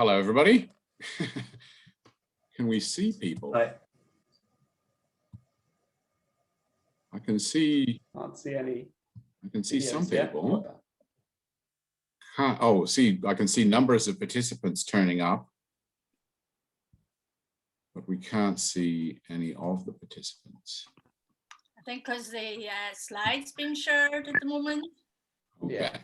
Hello, everybody. Can we see people? Hi. I can see. Can't see any. I can see videos some yet. people. Oh, see, I can see numbers of participants turning up, but we can't see any of the participants. I think because the slides being shared at the moment. Okay. Yeah.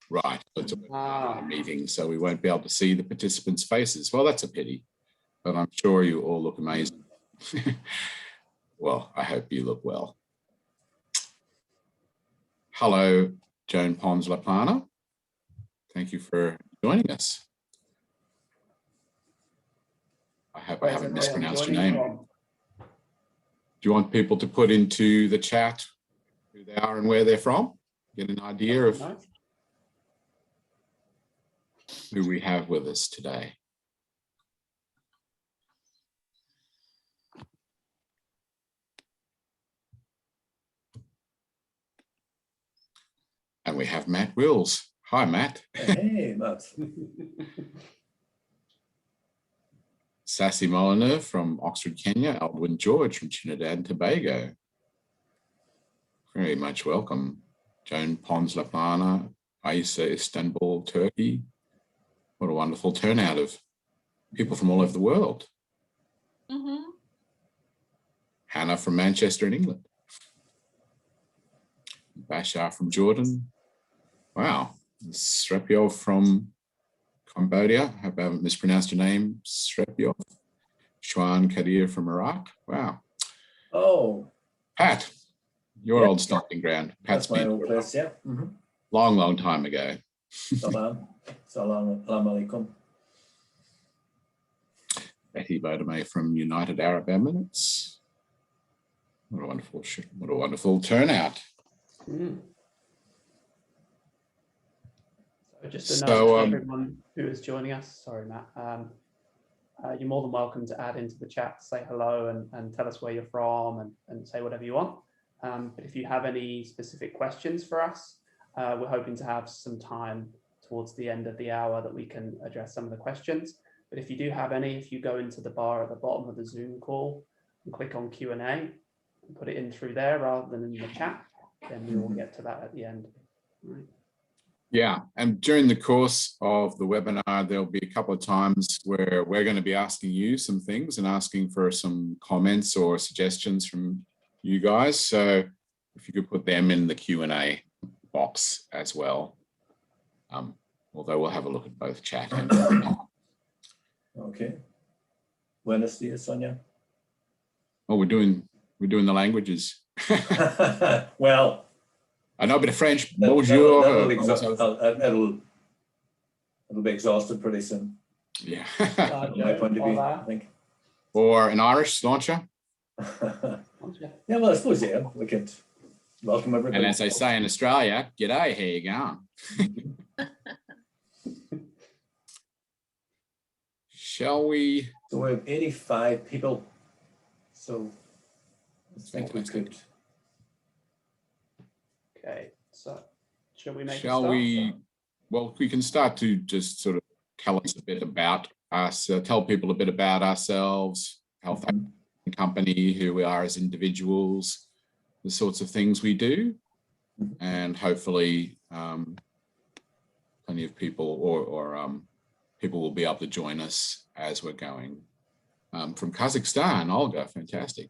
Right, it's a meeting, so we won't be able to see the participants' faces. Well, that's a pity, but I'm sure you all look amazing. Well, I hope you look well. Hello, Joan Pons-Laplana. Thank you for joining us. I hope I haven't mispronounced your name. Do you want people to put into the chat who they are and where they're from? Get an idea of who we have with us today. And we have Matt Wills. Hi, Matt. Hey, Matt. Sassy Molyneux from Oxford, Kenya. Alwyn George from Trinidad and Tobago. Very much welcome. Joan Pons-Laplana, Aisa, Istanbul, Turkey. What a wonderful turnout of people from all over the world. Mm-hmm. Hannah from Manchester in England. Bashar from Jordan. Wow. Srepyov from Cambodia. I hope I haven't mispronounced your name. Srepyov. Shwan Kadir from Iraq. Wow. Oh. Pat, your old stomping ground. Pat's That's my been old place, yeah. long, long time ago. Salam. Salam alaikum. Betty Bodame from United Arab Emirates. What a wonderful turnout. So just a note to everyone who is joining us, sorry Matt, you're more than welcome to add into the chat, say hello and tell us where you're from and say whatever you want. But if you have any specific questions for us, we're hoping to have some time towards the end of the hour that we can address some of the questions. But if you do have any, if you go into the bar at the bottom of the Zoom call and click on Q&A and put it in through there rather than in the chat, then we will get to that at the end. Right. Yeah, and during the course of the webinar, there'll be a couple of times where we're going to be asking you some things and asking for some comments or suggestions from you guys. So if you could put them in the Q&A box as well. Although we'll have a look at both chat and Okay. Buenos dias, Sonia. oh, we're doing the languages. Well, I know a bit of French. It'll be exhausted pretty soon. Yeah. From my point of view, I think. Or an Irish launcher. Yeah, well, I suppose, yeah, we could welcome everybody. And as they say in Australia, g'day, how you going? Shall we? So we have 85 people. So I think we could. Okay, so shall we make Shall we? Well, we can start to just sort of tell us a bit about us, tell people a bit about ourselves, Health Company, who we are as individuals, the sorts of things we do, and hopefully plenty of people or people will be able to join us as we're going. From Kazakhstan, Olga, fantastic.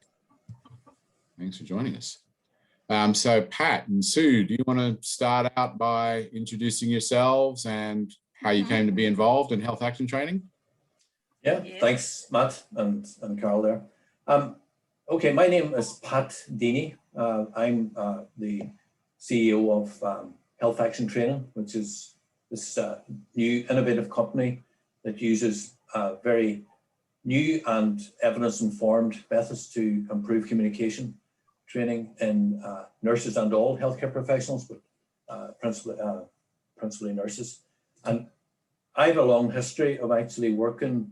Thanks for joining us. So Pat and Sue, do you want to start out by introducing yourselves and how you came to be involved in health action training? Yeah, thanks, Matt and Carol there. Okay, my name is Pat Deeney. I'm the CEO of Health Action Training, which is this new innovative company that uses very new and evidence-informed methods to improve communication training in nurses and all healthcare professionals, but principally nurses. And I have a long history of actually working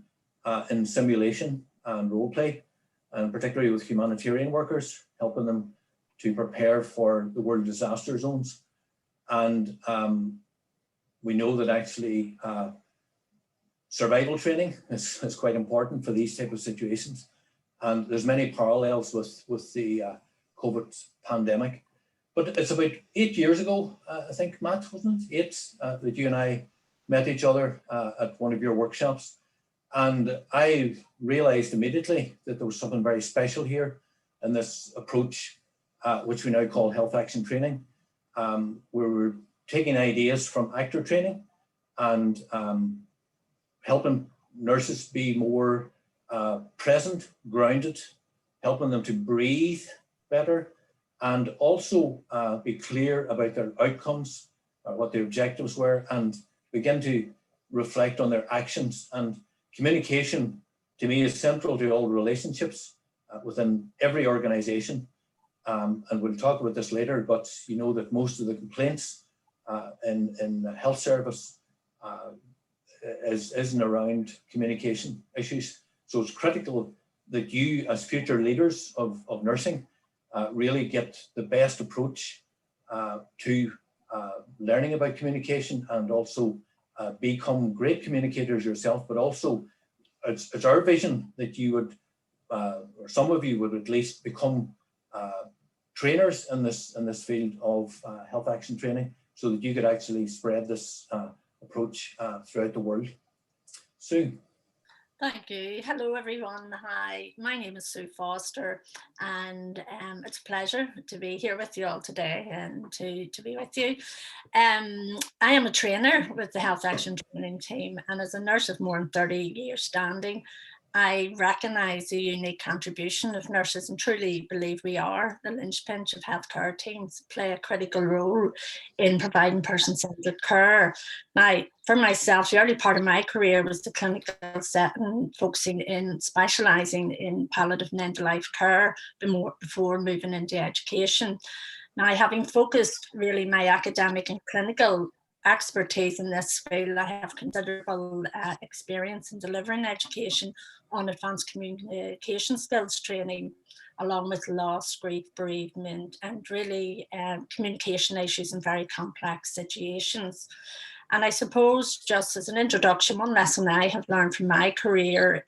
in simulation and role play, and particularly with humanitarian workers, helping them to prepare for the world disaster zones. And we know that actually survival training is quite important for these type of situations. And there's many parallels with the COVID pandemic. But it's about 8 years ago, I think, Matt, wasn't it? 8, that you and I met each other at one of your workshops. And I realized immediately that there was something very special here in this approach, which we now call health action training, where we're taking ideas from actor training and helping nurses be more present, grounded, helping them to breathe better, and also be clear about their outcomes, what their objectives were, and begin to reflect on their actions. And communication, to me, is central to all relationships within every organization. And we'll talk about this later, but you know that most of the complaints in the health service isn't around communication issues. So it's critical that you, as future leaders of nursing, really get the best approach to learning about communication, and also become great communicators yourself. But also, it's our vision that you would, or some of you would at least, become trainers in this field of health action training, so that you could actually spread this approach throughout the world. Sue. Thank you. Hello, everyone. Hi, my name is Sue Foster, and it's a pleasure to be here with you all today and to be with you. I am a trainer with the Health Action Training team, and as a nurse of more than 30 years standing, I recognise the unique contribution of nurses and truly believe we are the linchpin of healthcare teams, play a critical role in providing person-centred care. Now, for myself, the early part of my career was the clinical setting, focusing in specialising in palliative and end-of-life care before moving into education. Now, having focused really my academic and clinical expertise in this field, I have considerable experience in delivering education on advanced communication skills training, along with loss, grief, bereavement, and really communication issues in very complex situations. And I suppose, just as an introduction, one lesson I have learned from my career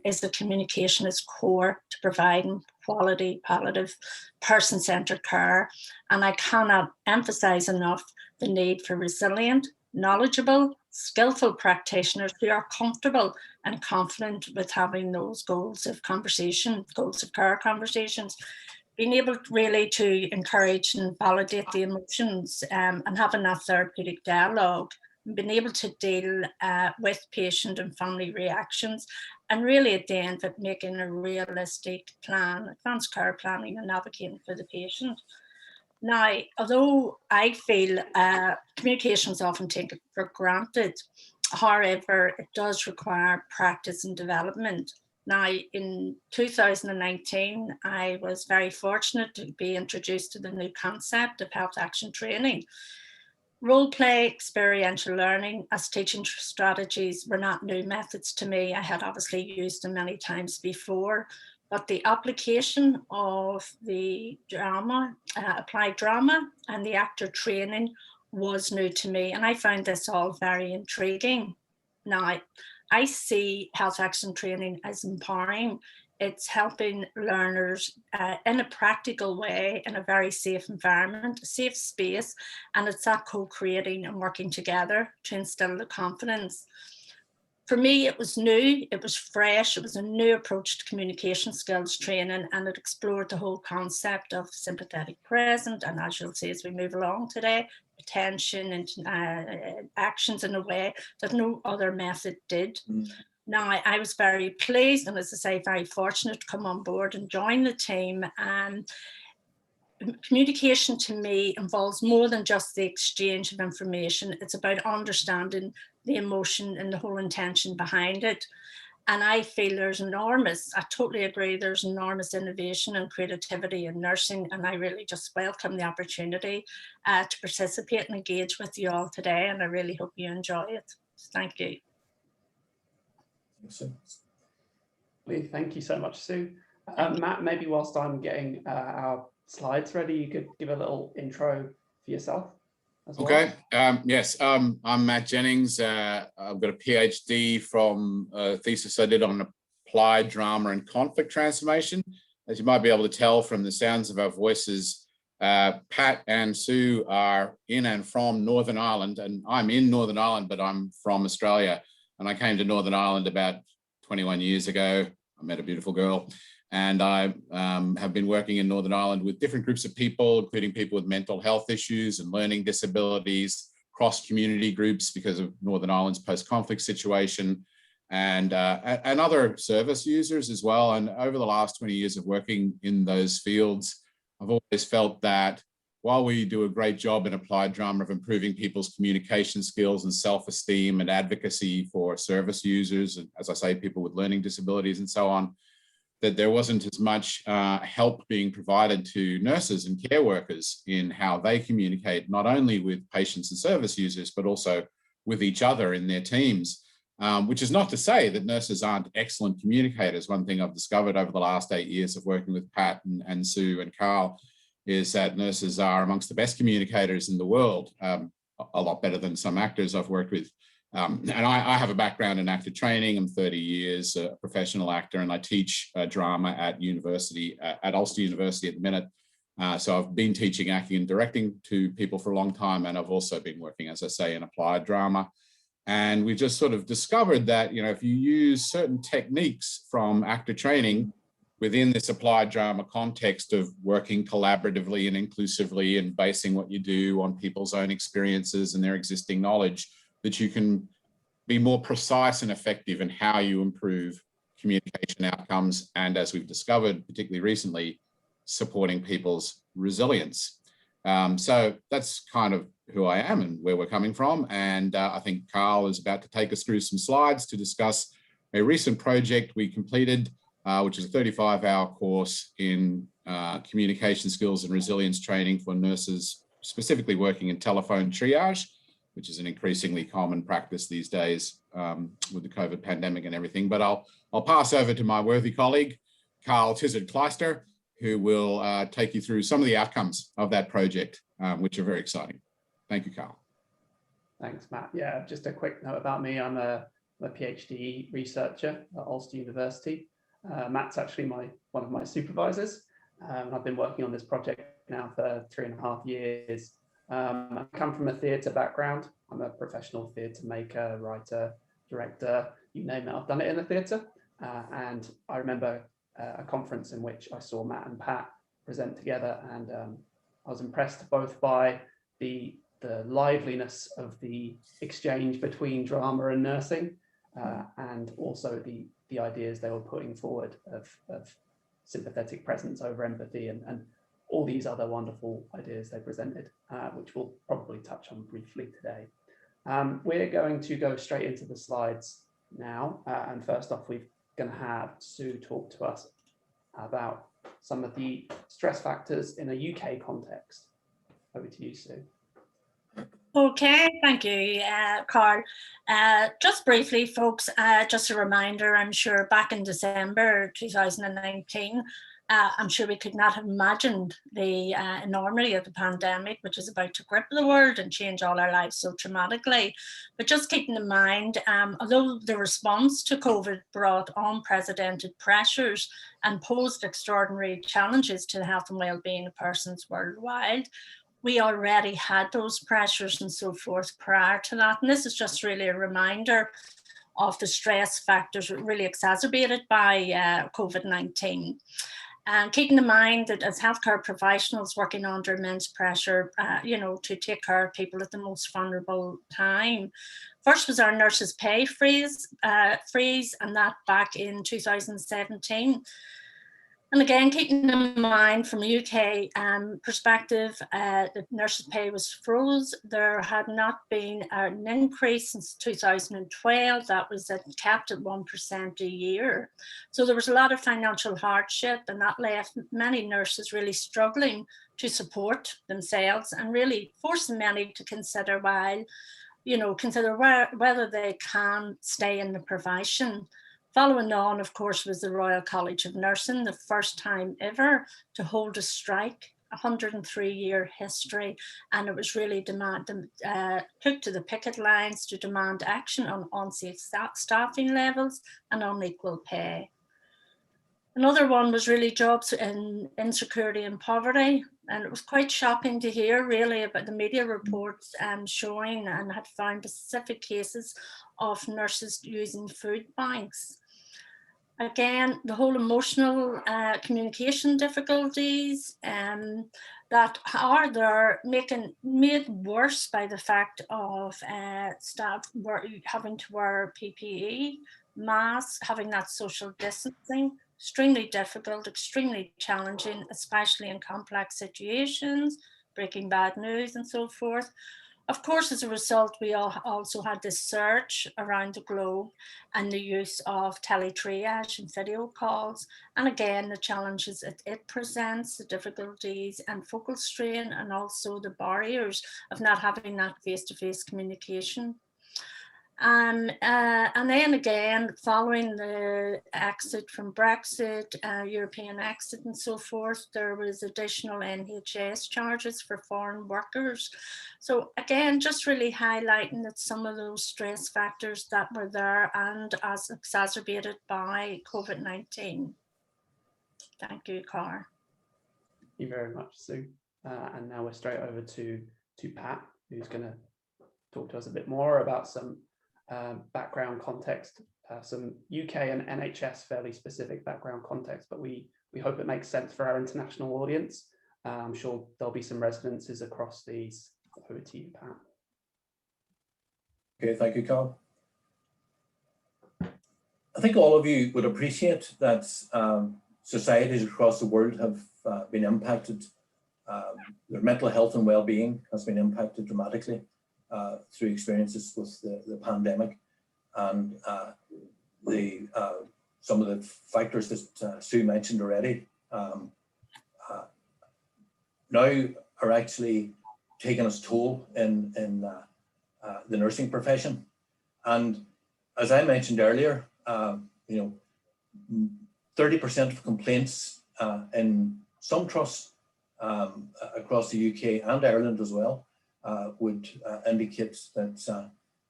is that communication is core to providing quality, palliative, person-centred care. And I cannot emphasise enough the need for resilient, knowledgeable, skillful practitioners who are comfortable and confident with having those goals of conversation, goals of care conversations, being able really to encourage and validate the emotions and having that therapeutic dialogue, and being able to deal with patient and family reactions, and really at the end of it, making a realistic plan, advanced care planning and advocating for the patient. Now, although I feel communication is often taken for granted, however, it does require practice and development. Now, in 2019, I was very fortunate to be introduced to the new concept of health action training. Role play, experiential learning as teaching strategies were not new methods to me. I had obviously used them many times before, but the application of the drama, applied drama, and the actor training was new to me, and I found this all very intriguing. Now, I see health action training as empowering. It's helping learners in a practical way, in a very safe environment, a safe space, and it's that co-creating and working together to instill the confidence. For me, it was new, it was fresh, it was a new approach to communication skills training, and it explored the whole concept of sympathetic present, and as you'll see as we move along today, attention and actions in a way that no other method did. Now, I was very pleased and, as I say, very fortunate to come on board and join the team. And communication to me involves more than just the exchange of information. It's about understanding the emotion and the whole intention behind it. And I feel there's enormous, I totally agree, there's enormous innovation and creativity in nursing. And I really just welcome the opportunity to participate and engage with you all today. And I really hope you enjoy it. Thank you. Thank you so much, Sue. Matt, maybe whilst I'm getting our slides ready, you could give a little intro for yourself. as well. Okay, yes, I'm Matt Jennings. I've got a PhD from a thesis I did on applied drama and conflict transformation. As you might be able to tell from the sounds of our voices, Pat and Sue are in and from Northern Ireland, and I'm in Northern Ireland, but I'm from Australia. And I came to Northern Ireland about 21 years ago. I met a beautiful girl. And I have been working in Northern Ireland with different groups of people, including people with mental health issues and learning disabilities, cross-community groups because of Northern Ireland's post-conflict situation, and other service users as well. And over the last 20 years of working in those fields, I've always felt that while we do a great job in applied drama of improving people's communication skills and self-esteem and advocacy for service users, and as I say, people with learning disabilities and so on, that there wasn't as much help being provided to nurses and care workers in how they communicate, not only with patients and service users, but also with each other in their teams, which is not to say that nurses aren't excellent communicators. One thing I've discovered over the last 8 years of working with Pat and Sue and Carl is that nurses are amongst the best communicators in the world, a lot better than some actors I've worked with. And I have a background in actor training. I'm 30 years a professional actor, and I teach drama at university, at Ulster University at the minute. So I've been teaching acting and directing to people for a long time, and I've also been working, as I say, in applied drama. And we just sort of discovered that, you know, if you use certain techniques from actor training within this applied drama context of working collaboratively and inclusively and basing what you do on people's own experiences and their existing knowledge, that you can be more precise and effective in how you improve communication outcomes. And as we've discovered, particularly recently, supporting people's resilience. So that's kind of who I am and where we're coming from. And I think Carl is about to take us through some slides to discuss a recent project we completed, which is a 35-hour course in communication skills and resilience training for nurses, specifically working in telephone triage, which is an increasingly common practice these days with the COVID pandemic and everything. But I'll pass over to my worthy colleague, Carl Tizard-Kleister, who will take you through some of the outcomes of that project, which are very exciting. Thank you, Carl. Thanks, Matt. Yeah, just a quick note about me. I'm a PhD researcher at Ulster University. Matt's actually one of my supervisors. I've been working on this project now for 3.5 years. I come from a theatre background. I'm a professional theatre maker, writer, director, you name it, I've done it in the theatre. And I remember a conference in which I saw Matt and Pat present together, and I was impressed both by the liveliness of the exchange between drama and nursing, and also the ideas they were putting forward of sympathetic presence over empathy and all these other wonderful ideas they presented, which we'll probably touch on briefly today. We're going to go straight into the slides now. And first off, we're going to have Sue talk to us about some of the stress factors in a UK context. Over to you, Sue. Okay, thank you, Carl. Just briefly, folks, just a reminder, I'm sure back in December 2019, I'm sure we could not have imagined the enormity of the pandemic, which is about to grip the world and change all our lives so dramatically. But just keeping in mind, although the response to COVID brought unprecedented pressures and posed extraordinary challenges to the health and well-being of persons worldwide, we already had those pressures and so forth prior to that. And this is just really a reminder of the stress factors really exacerbated by COVID-19. And keeping in mind that as healthcare professionals working under immense pressure, to take care of people at the most vulnerable time. First was our nurses' pay freeze, and that back in 2017. And again, keeping in mind from a UK perspective, the nurses' pay was froze. There had not been an increase since 2012. That was capped at 1% a year. So there was a lot of financial hardship, and that left many nurses really struggling to support themselves and really forcing many to consider whether they can stay in the profession. Following on, of course, was the Royal College of Nursing, the first time ever to hold a strike 103-year history, and it was really put to the picket lines to demand action on unsafe staffing levels and unequal pay. Another one was really jobs in insecurity and poverty. And it was quite shocking to hear really about the media reports showing and had found specific cases of nurses using food banks. Again, the whole emotional communication difficulties that are there made worse by the fact of staff having to wear PPE, masks, having that social distancing. Extremely difficult, extremely challenging, especially in complex situations, breaking bad news and so forth. Of course, as a result, we also had this surge around the globe and the use of teletriage and video calls. And again, the challenges it presents, the difficulties and focal strain, and also the barriers of not having that face-to-face communication. And then again, following the exit from Brexit, European exit and so forth, there was additional NHS charges for foreign workers. So again, just really highlighting that some of those stress factors that were there and as exacerbated by COVID-19. Thank you, Cara. Thank you very much, Sue. And now we're straight over to Pat, who's going to talk to us a bit more about some background context, some UK and NHS fairly specific background context, but we hope it makes sense for our international audience. I'm sure there'll be some resonances across these. Over to you, Pat. Okay, thank you, Carl. I think all of you would appreciate that societies across the world have been impacted. Their mental health and well-being has been impacted dramatically through experiences with the pandemic, and some of the factors that Sue mentioned already now are actually taking its toll in the nursing profession. And as I mentioned earlier, 30% of complaints in some trusts across the UK and Ireland as well would indicate that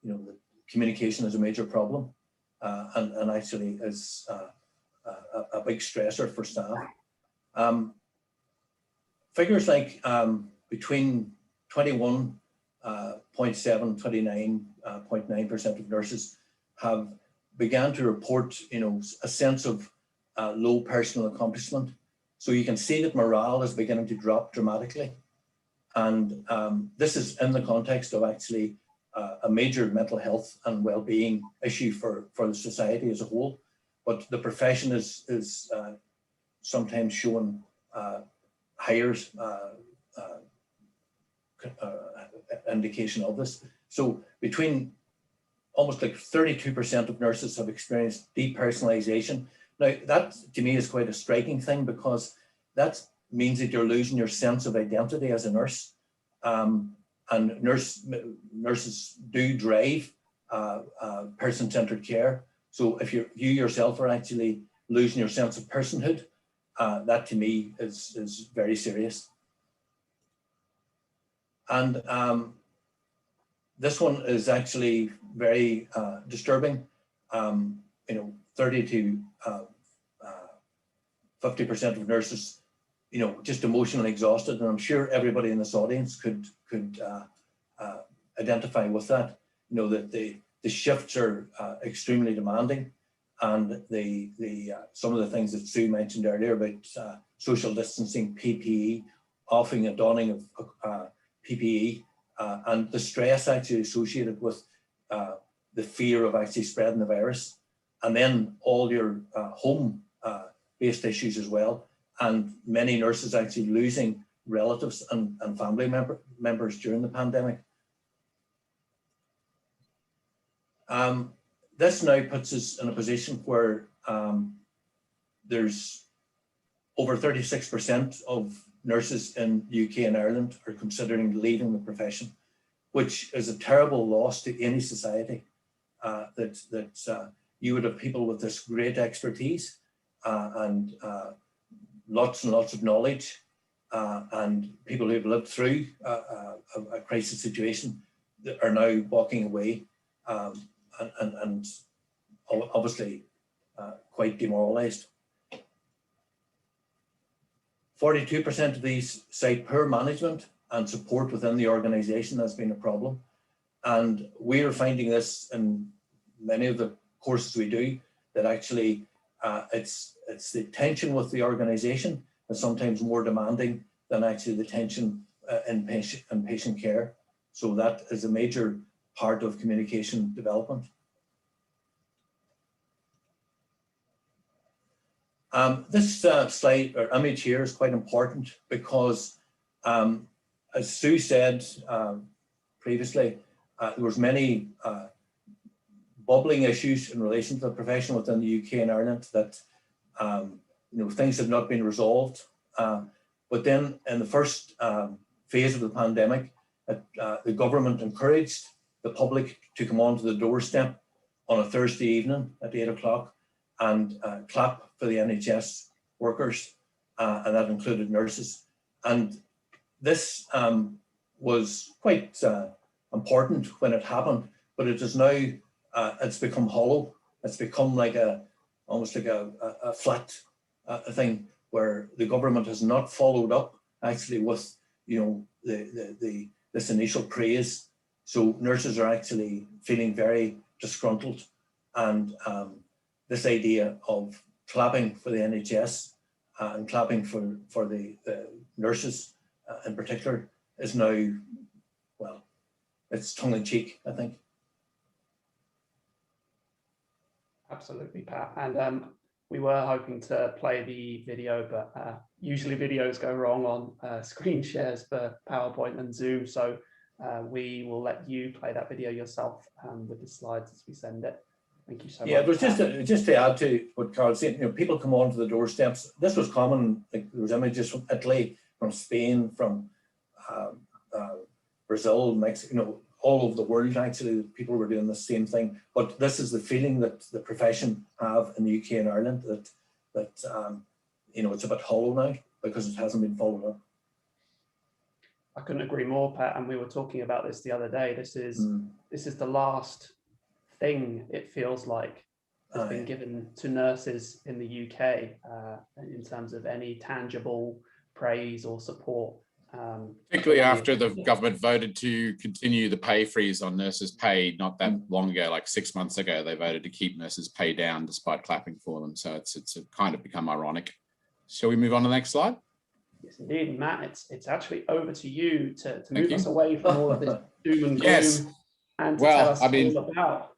the communication is a major problem and actually is a big stressor for staff. Figures like between 21.7%, 29.9% of nurses have began to report, a sense of low personal accomplishment. So you can see that morale is beginning to drop dramatically. And this is in the context of actually a major mental health and well-being issue for the society as a whole. But the profession is sometimes showing higher indication of this. So between almost like 32% of nurses have experienced depersonalization. Now that to me is quite a striking thing, because that means that you're losing your sense of identity as a nurse. And nurses do drive person-centered care. So if you yourself are actually losing your sense of personhood, that to me is very serious. And this one is actually very disturbing. 30 to 50% of nurses, just emotionally exhausted, and I'm sure everybody in this audience could identify with that. That the shifts are extremely demanding, and some of the things that Sue mentioned earlier about social distancing, PPE, offering and donning of PPE, and the stress actually associated with the fear of actually spreading the virus, and then all your home-based issues as well, and many nurses actually losing relatives and family members during the pandemic. This now puts us in a position where there's over 36% of nurses in the UK and Ireland are considering leaving the profession, which is a terrible loss to any society. That you would have people with this great expertise and lots of knowledge, and people who've lived through a crisis situation that are now walking away, and obviously quite demoralized. 42% of these cite poor management and support within the organization has been a problem. And we are finding this in many of the courses we do, that actually it's the tension with the organization is sometimes more demanding than actually the tension in patient care. So that is a major part of communication development. This slide or image here is quite important because, as Sue said previously, there was many bubbling issues in relation to the profession within the UK and Ireland that things had not been resolved. But then in the first phase of the pandemic, the government encouraged the public to come onto the doorstep on a Thursday evening at 8 o'clock and clap for the NHS workers, and that included nurses. And this was quite important when it happened, but it is now, it's become hollow. It's become like almost like a flat thing where the government has not followed up actually with, this initial praise. So nurses are actually feeling very disgruntled, and this idea of clapping for the NHS and clapping for the nurses in particular is now, well, it's tongue-in-cheek, I think. Absolutely, Pat. And we were hoping to play the video, but usually videos go wrong on screen shares for PowerPoint and Zoom. So we will let you play that video yourself with the slides as we send it. Thank you so much. Yeah, it was just to add to what Carl said, people come onto the doorsteps. This was common. Like, there was images from Italy, from Spain, from Brazil, Mexico, all over the world. Actually, people were doing the same thing. But this is the feeling that the profession have in the UK and Ireland, that it's a bit hollow now because it hasn't been followed up. I couldn't agree more, Pat. And we were talking about this the other day. This is the last thing, it feels like, has been given to nurses in the UK in terms of any tangible praise or support. Particularly after the government voted to continue the pay freeze on nurses' pay not that long ago, like 6 months ago, they voted to keep nurses' pay down despite clapping for them. So it's kind of become ironic. Shall we move on to the next slide? Yes, indeed, Matt. It's actually over to you to move us away from all of this doom and gloom. Yes. And to tell us all about.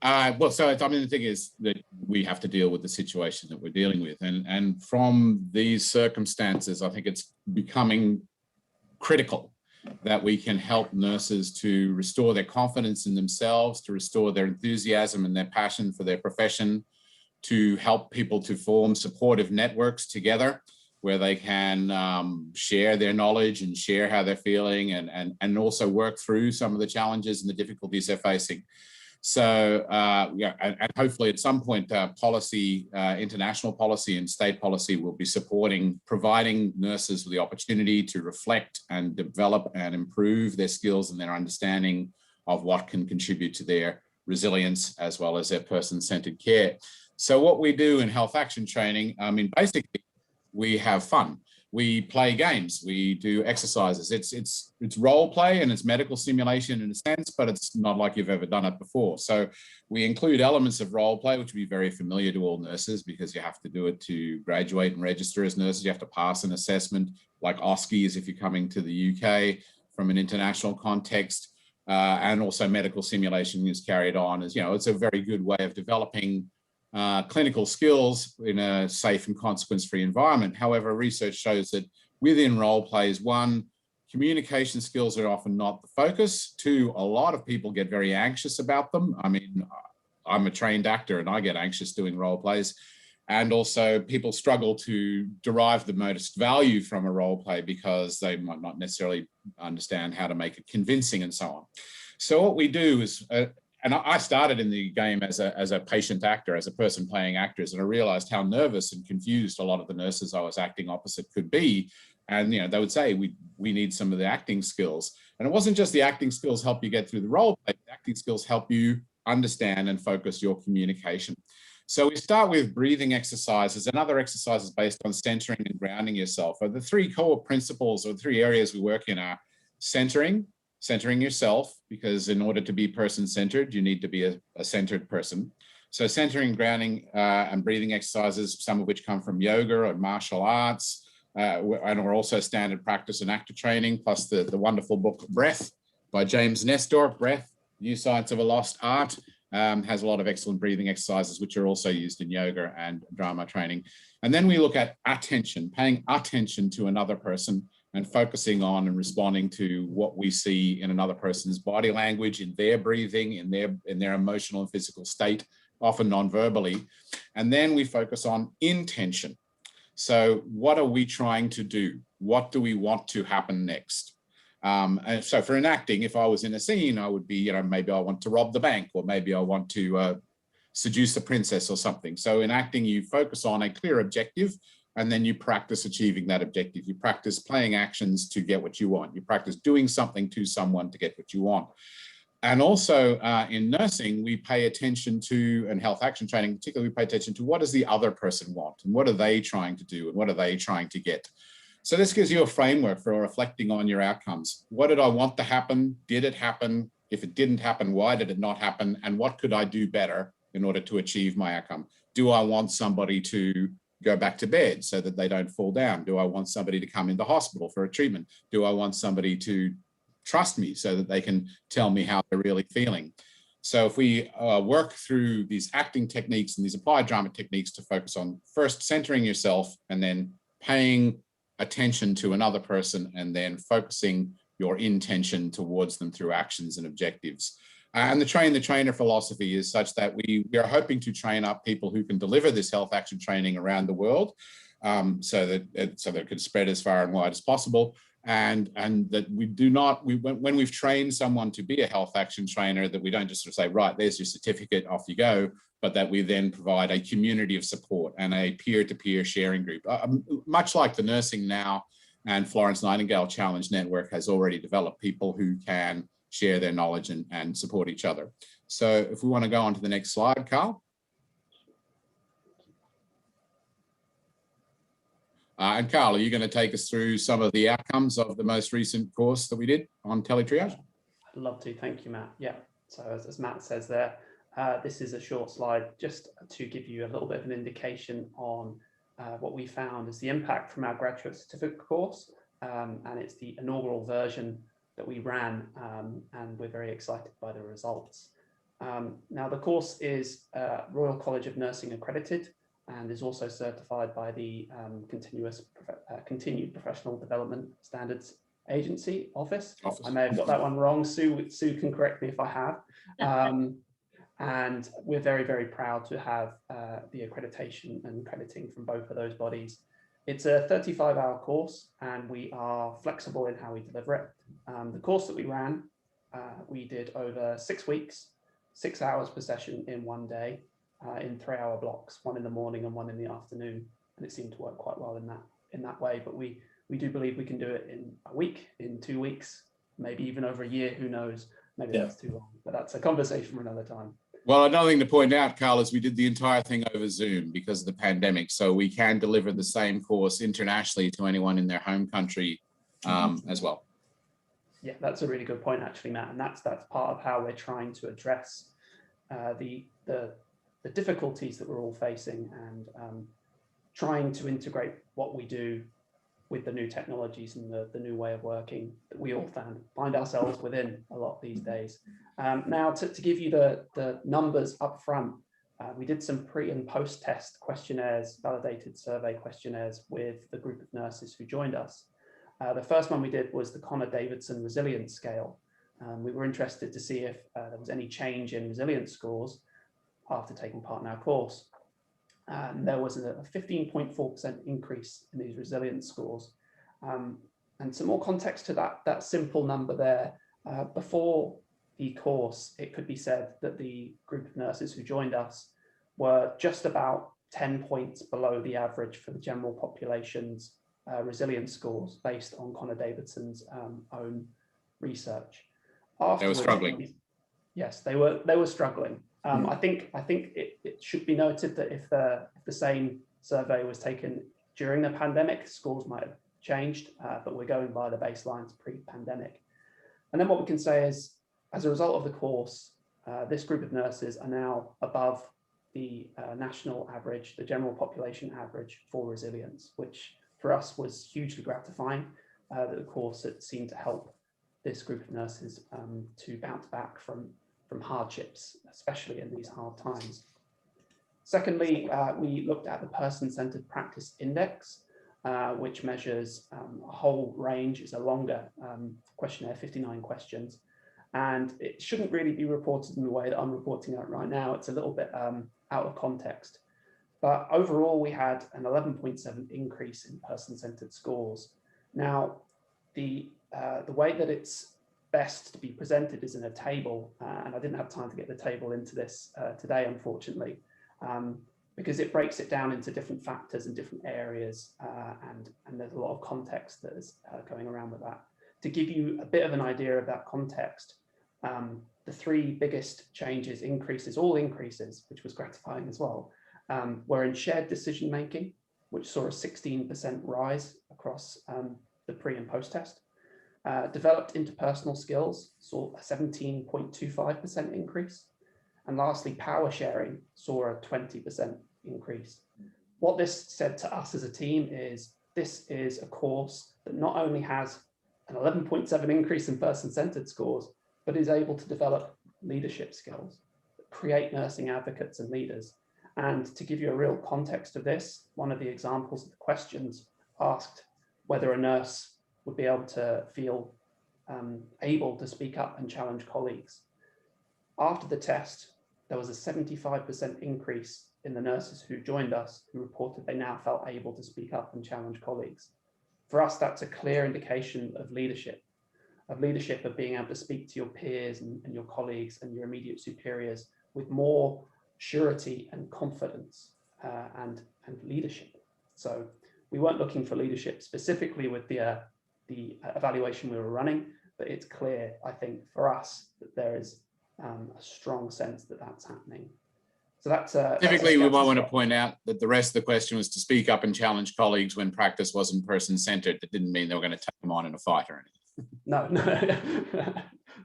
The thing is that we have to deal with the situation that we're dealing with. And from these circumstances, I think it's becoming critical that we can help nurses to restore their confidence in themselves, to restore their enthusiasm and their passion for their profession, to help people to form supportive networks together where they can share their knowledge and share how they're feeling, and also work through some of the challenges and the difficulties they're facing. So and hopefully at some point policy, international policy and state policy will be providing nurses with the opportunity to reflect and develop and improve their skills and their understanding of what can contribute to their resilience as well as their person-centered care. So what we do in health action training, basically we have fun. We play games, we do exercises. It's role play and it's medical simulation in a sense, but it's not like you've ever done it before. So we include elements of role play, which will be very familiar to all nurses because you have to do it to graduate and register as nurses. You have to pass an assessment like OSCEs if you're coming to the UK from an international context. And also medical simulation is carried on as, it's a very good way of developing clinical skills in a safe and consequence-free environment. However, research shows that within role plays, one, communication skills are often not the focus. Two, a lot of people get very anxious about them. I'm a trained actor and I get anxious doing role plays. And also people struggle to derive the most value from a role play because they might not necessarily understand how to make it convincing and so on. So what we do is, and I started in the game as a patient actor, as a person playing actors, and I realized how nervous and confused a lot of the nurses I was acting opposite could be And, you know, they would say, we need some of the acting skills. And it wasn't just the acting skills help you get through the role play, the acting skills help you understand and focus your communication. So we start with breathing exercises and other exercises based on centering and grounding yourself. The three core principles or three areas we work in are centering yourself, because in order to be person-centered, you need to be a centered person. So centering, grounding, and breathing exercises, some of which come from yoga or martial arts, and are also standard practice and actor training, plus the wonderful book Breath by James Nestor, Breath, New Science of a Lost Art, has a lot of excellent breathing exercises, which are also used in yoga and drama training. And then we look at attention, paying attention to another person and focusing on and responding to what we see in another person's body language, in their breathing, in their emotional and physical state, often non-verbally. And then we focus on intention. So what are we trying to do? What do we want to happen next? And so for enacting, if I was in a scene, I would be, you know, maybe I want to rob the bank, or maybe I want to seduce a princess or something. So in acting, you focus on a clear objective, and then you practice achieving that objective. You practice playing actions to get what you want. You practice doing something to someone to get what you want. And also in nursing, we pay attention to, and health action training particularly, we pay attention to what does the other person want, and what are they trying to do, and what are they trying to get. So this gives you a framework for reflecting on your outcomes. What did I want to happen? Did it happen? If it didn't happen, why did it not happen? And what could I do better in order to achieve my outcome? Do I want somebody to go back to bed so that they don't fall down? Do I want somebody to come into hospital for a treatment? Do I want somebody to trust me so that they can tell me how they're really feeling? So if we work through these acting techniques and these applied drama techniques to focus on first centering yourself, and then paying attention to another person, and then focusing your intention towards them through actions and objectives. And the train the trainer philosophy is such that we are hoping to train up people who can deliver this health action training around the world, so that it could spread as far and wide as possible. And that we do not, when we've trained someone to be a health action trainer, that we don't just sort of say, right, there's your certificate, off you go, but that we then provide a community of support and a peer-to-peer sharing group, much like the Nursing Now and Florence Nightingale Challenge Network has already developed people who can share their knowledge and support each other. So if we want to go on to the next slide, Carl. And Carl, are you going to take us through some of the outcomes of the most recent course that we did on teletriage? I'd love to. Thank you, Matt. Yeah. So as Matt says there, this is a short slide just to give you a little bit of an indication on what we found as the impact from our graduate certificate course. And it's the inaugural version that we ran, and we're very excited by the results. Now, the course is Royal College of Nursing accredited, and is also certified by the Continued Professional Development Standards Agency Office. I may have got that one wrong. Sue can correct me if I have. And we're very, very proud to have the accreditation and crediting from both of those bodies. It's a 35-hour course, and we are flexible in how we deliver it. The course that we ran, we did over 6 weeks, 6 hours per session in one day, in 3-hour blocks, one in the morning and one in the afternoon, and it seemed to work quite well in that way. But we do believe we can do it in a week, in 2 weeks, maybe even over a year. Who knows? Maybe that's too long, but that's a conversation for another time. Well, another thing to point out, Carl, is we did the entire thing over Zoom because of the pandemic, so we can deliver the same course internationally to anyone in their home country as well. Yeah, that's a really good point, actually, Matt, and that's part of how we're trying to address the difficulties that we're all facing, and trying to integrate what we do with the new technologies and the new way of working that we all find ourselves within a lot these days. Now, to give you the numbers up front, we did some pre and post test questionnaires, validated survey questionnaires with the group of nurses who joined us. The first one we did was the Connor-Davidson Resilience Scale. We were interested to see if there was any change in resilience scores after taking part in our course. And there was a 15.4% increase in these resilience scores. And some more context to that simple number there. Before the course, it could be said that the group of nurses who joined us were just about 10 points below the average for the general populations resilience scores based on Connor Davidson's own research. They were struggling. Yes, they were struggling. I think it should be noted that if the same survey was taken during the pandemic, scores might have changed, but we're going by the baselines pre-pandemic. And then what we can say is, as a result of the course, this group of nurses are now above the national average, the general population average for resilience, which for us was hugely gratifying, that the course it seemed to help this group of nurses to bounce back from hardships, especially in these hard times. Secondly, we looked at the person-centered practice index, which measures a whole range. It's a longer questionnaire, 59 questions, and it shouldn't really be reported in the way that I'm reporting it right now. It's a little bit out of context, but overall we had an 11.7 increase in person-centered scores. Now, the way that it's best to be presented is in a table, and I didn't have time to get the table into this today, unfortunately, because it breaks it down into different factors and different areas, and there's a lot of context that is going around with that. To give you a bit of an idea of that context, the three biggest changes, all increases, which was gratifying as well, were in shared decision making, which saw a 16% rise across the pre and post test. Developed interpersonal skills saw a 17.25% increase. And lastly, power sharing saw a 20% increase. What this said to us as a team is, this is a course that not only has an 11.7 increase in person-centered scores, but is able to develop leadership skills, create nursing advocates and leaders. And to give you a real context of this, one of the examples of the questions asked whether a nurse would be able to feel able to speak up and challenge colleagues. After the test, there was a 75% increase in the nurses who joined us who reported they now felt able to speak up and challenge colleagues. For us, that's a clear indication of leadership of being able to speak to your peers and your colleagues and your immediate superiors with more surety and confidence and leadership. So we weren't looking for leadership specifically with the evaluation we were running, but it's clear, I think, for us that there is a strong sense that that's happening. So that's typically we might want to point out that the rest of the question was to speak up and challenge colleagues when practice wasn't person-centered. That didn't mean they were going to take them on in a fight or anything. No,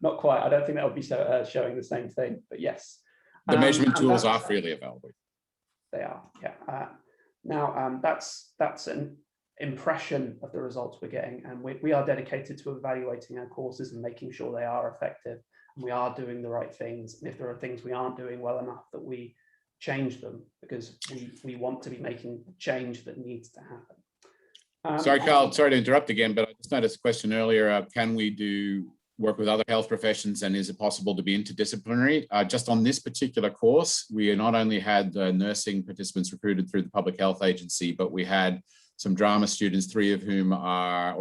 not quite. I don't think that would be showing the same thing, but yes. The measurement tools are freely available. They are, yeah. Now, that's an impression of the results we're getting, and we are dedicated to evaluating our courses and making sure they are effective and we are doing the right things. And if there are things we aren't doing well enough, that we change them, because we want to be making change that needs to happen. Sorry, Carl, sorry to interrupt again, but I just noticed a question earlier. Can we work with other health professions, and is it possible to be interdisciplinary? Just on this particular course, we not only had nursing participants recruited through the Public Health Agency, but we had some drama students, two of whom are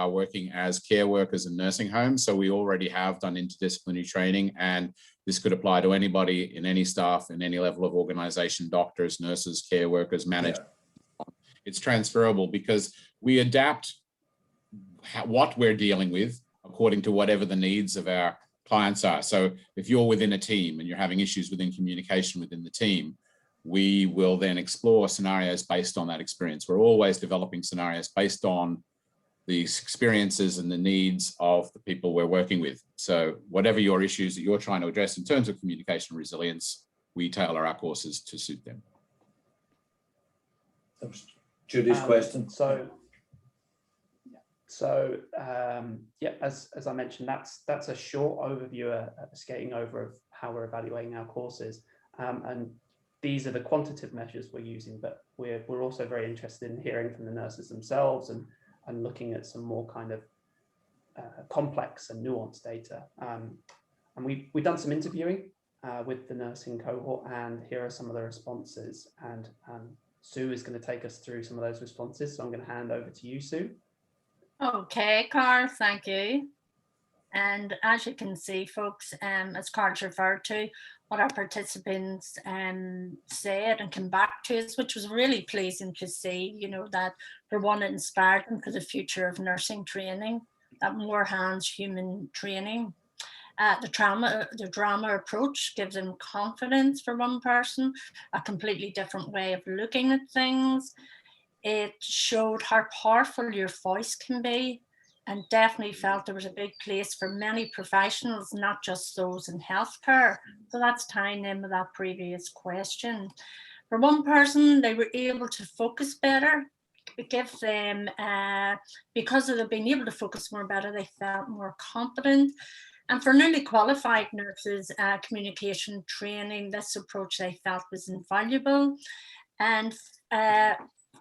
working as care workers in nursing homes. So we already have done interdisciplinary training, and this could apply to anybody in any staff, in any level of organization, doctors, nurses, care workers, managers. Yeah. It's transferable because we adapt what we're dealing with according to whatever the needs of our clients are. So if you're within a team and you're having issues within communication within the team, we will then explore scenarios based on that experience. We're always developing scenarios based on the experiences and the needs of the people we're working with. So whatever your issues that you're trying to address in terms of communication resilience, we tailor our courses to suit them. Judy's question. Yeah, as I mentioned, that's a short overview, a skating over of how we're evaluating our courses, and these are the quantitative measures we're using, but we're also very interested in hearing from the nurses themselves and looking at some more kind of complex and nuanced data. And we've done some interviewing with the nursing cohort, and here are some of the responses. And Sue is going to take us through some of those responses. So I'm going to hand over to you, Sue. Okay, Carl, thank you. And as you can see, folks, as Carl's referred to, what our participants said and came back to us, which was really pleasing to see, you know, that for one, it inspired them for the future of nursing training, that more hands human training. The drama approach gives them confidence for one person, a completely different way of looking at things. It showed how powerful your voice can be, and definitely felt there was a big place for many professionals, not just those in healthcare. So that's tying in with that previous question. For one person, they were able to focus better. It gives them, because of them being able to focus more better, they felt more confident. And for newly qualified nurses, communication training, this approach they felt was invaluable. And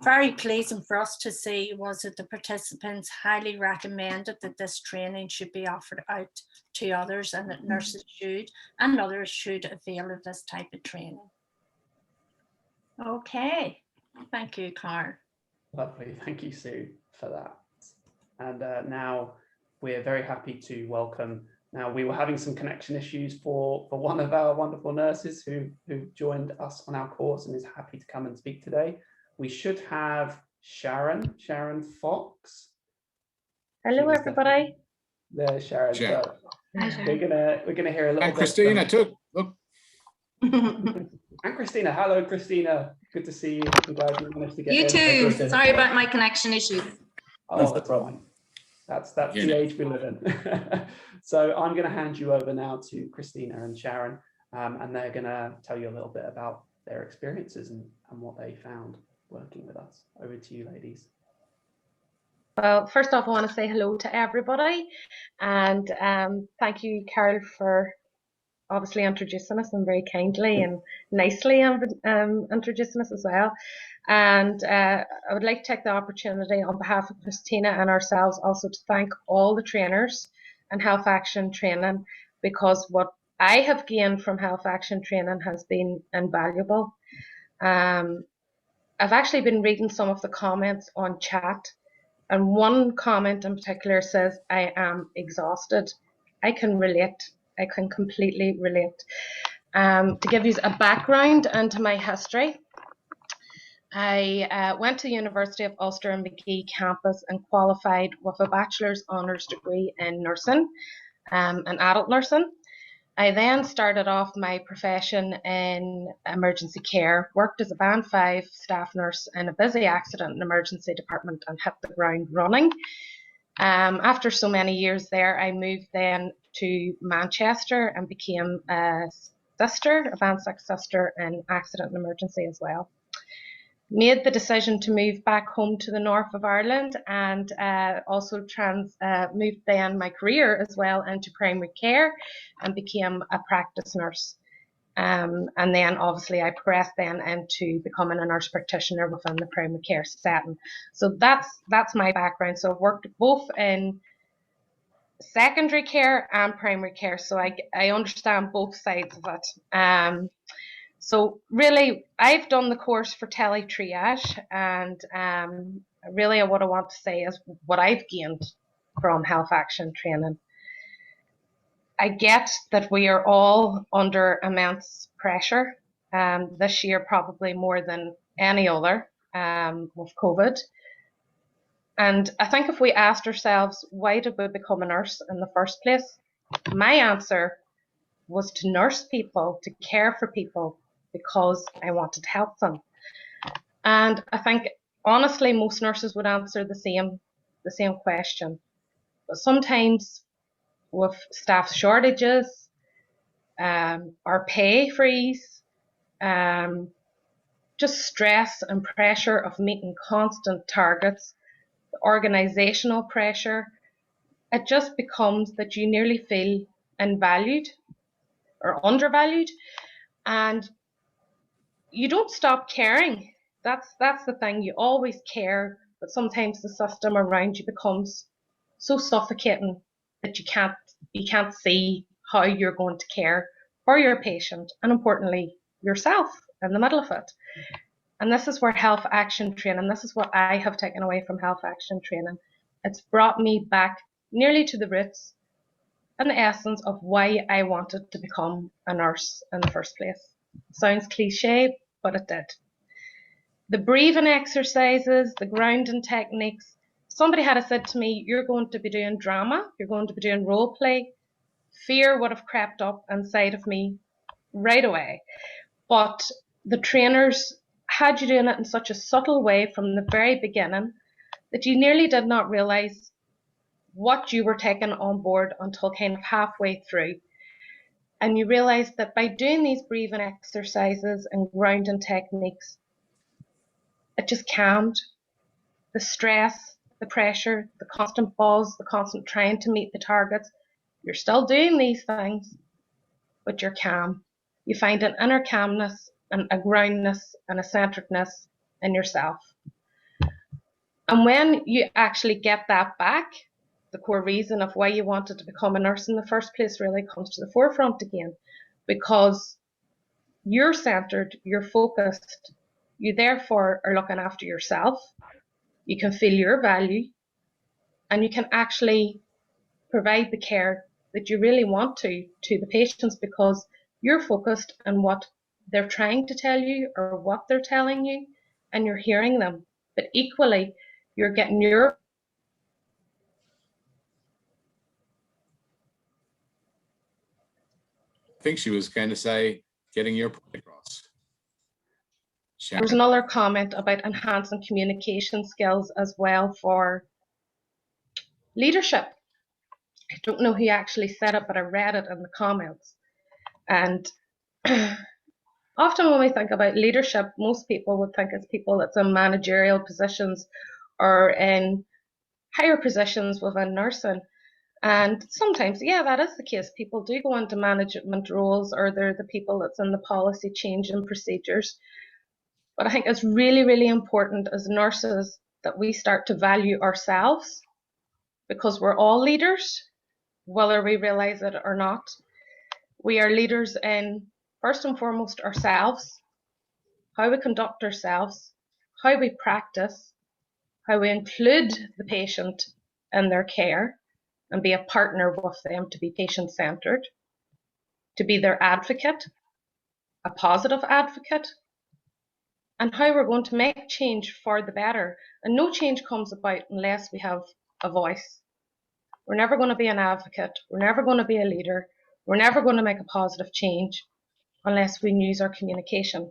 very pleasing for us to see was that the participants highly recommended that this training should be offered out to others, and that nurses should and others should avail of this type of training. Okay, thank you, Carl. Lovely, thank you, Sue, for that. And now we're very happy to welcome. Now, we were having some connection issues for one of our wonderful nurses who joined us on our course and is happy to come and speak today. We should have Sharon Fox. Hello, everybody. There's Sharon. Sharon. So we're gonna hear a little bit. Christina too. Look. And Christina. Hello, Christina. Good to see you. I'm glad you managed to get You in. too. Sorry about my connection issues. Oh, that's fine. That's the age we live in. So I'm going to hand you over now to Christina and Sharon, and they're going to tell you a little bit about their experiences and what they found working with us. Over to you, ladies. Well, first off, I want to say hello to everybody, and thank you, Carol, for obviously introducing us and very kindly and nicely introducing us as well. And I would like to take the opportunity on behalf of Christina and ourselves also to thank all the trainers and Health Action training, because what I have gained from Health Action training has been invaluable. I've actually been reading some of the comments on chat, and one comment in particular says, "I am exhausted." I can relate. I can completely relate. To give you a background into my history, I went to the University of Ulster and Magee campus and qualified with a bachelor's honours degree in nursing, and adult nursing. I then started off my profession in emergency care, worked as a band 5 staff nurse in a busy accident and emergency department, and hit the ground running. After so many years there, I moved then to Manchester and became a band 6 sister in accident and emergency as well. Made the decision to move back home to the north of Ireland, and also moved then my career as well into primary care and became a practice nurse. And then obviously I progressed then into becoming a nurse practitioner within the primary care setting. So that's my background. So I've worked both in secondary care and primary care, so I understand both sides of it. So really, I've done the course for tele-triage, and really what I want to say is what I've gained from Health Action training. I get that we are all under immense pressure, this year probably more than any other, with COVID. And I think if we asked ourselves, why did we become a nurse in the first place? My answer was to nurse people, to care for people, because I wanted to help them. And I think, honestly, most nurses would answer the same question. But sometimes with staff shortages, our pay freeze, just stress and pressure of meeting constant targets, organizational pressure, it just becomes that you nearly feel invalued or undervalued, and you don't stop caring. That's the thing. You always care, but sometimes the system around you becomes so suffocating that you can't see how you're going to care for your patient, and importantly yourself in the middle of it. And this is where Health Action training, this is what I have taken away from Health Action training. It's brought me back nearly to the roots an essence of why I wanted to become a nurse in the first place. Sounds cliche, but it did. The breathing exercises, the grounding techniques, somebody had said to me, you're going to be doing drama, you're going to be doing role play. Fear would have crept up inside of me right away. But the trainers had you doing it in such a subtle way from the very beginning that you nearly did not realize what you were taking on board until kind of halfway through. And you realize that by doing these breathing exercises and grounding techniques, it just calmed the stress, the pressure, the constant buzz, the constant trying to meet the targets. You're still doing these things, but you're calm. You find an inner calmness and a groundness and a centeredness in yourself. And when you actually get that back, the core reason of why you wanted to become a nurse in the first place really comes to the forefront again, because you're centered, you're focused, you therefore are looking after yourself, you can feel your value, and you can actually provide the care that you really want to the patients, because you're focused on what they're trying to tell you or what they're telling you, and you're hearing them. But equally, you're getting your I think she was going to say getting your point across. There was another comment about enhancing communication skills as well for leadership. I don't know who actually said it, but I read it in the comments. And often when we think about leadership, most people would think it's people that's in managerial positions or in higher positions within nursing. And sometimes, yeah, that is the case. People do go into management roles, or they're the people that's in the policy change and procedures. But I think it's really, really important as nurses that we start to value ourselves, because we're all leaders, whether we realize it or not. We are leaders in, first and foremost, ourselves, how we conduct ourselves, how we practice, how we include the patient in their care and be a partner with them to be patient-centered, to be their advocate, a positive advocate, and how we're going to make change for the better. And no change comes about unless we have a voice. We're never going to be an advocate. We're never going to be a leader. We're never going to make a positive change unless we use our communication.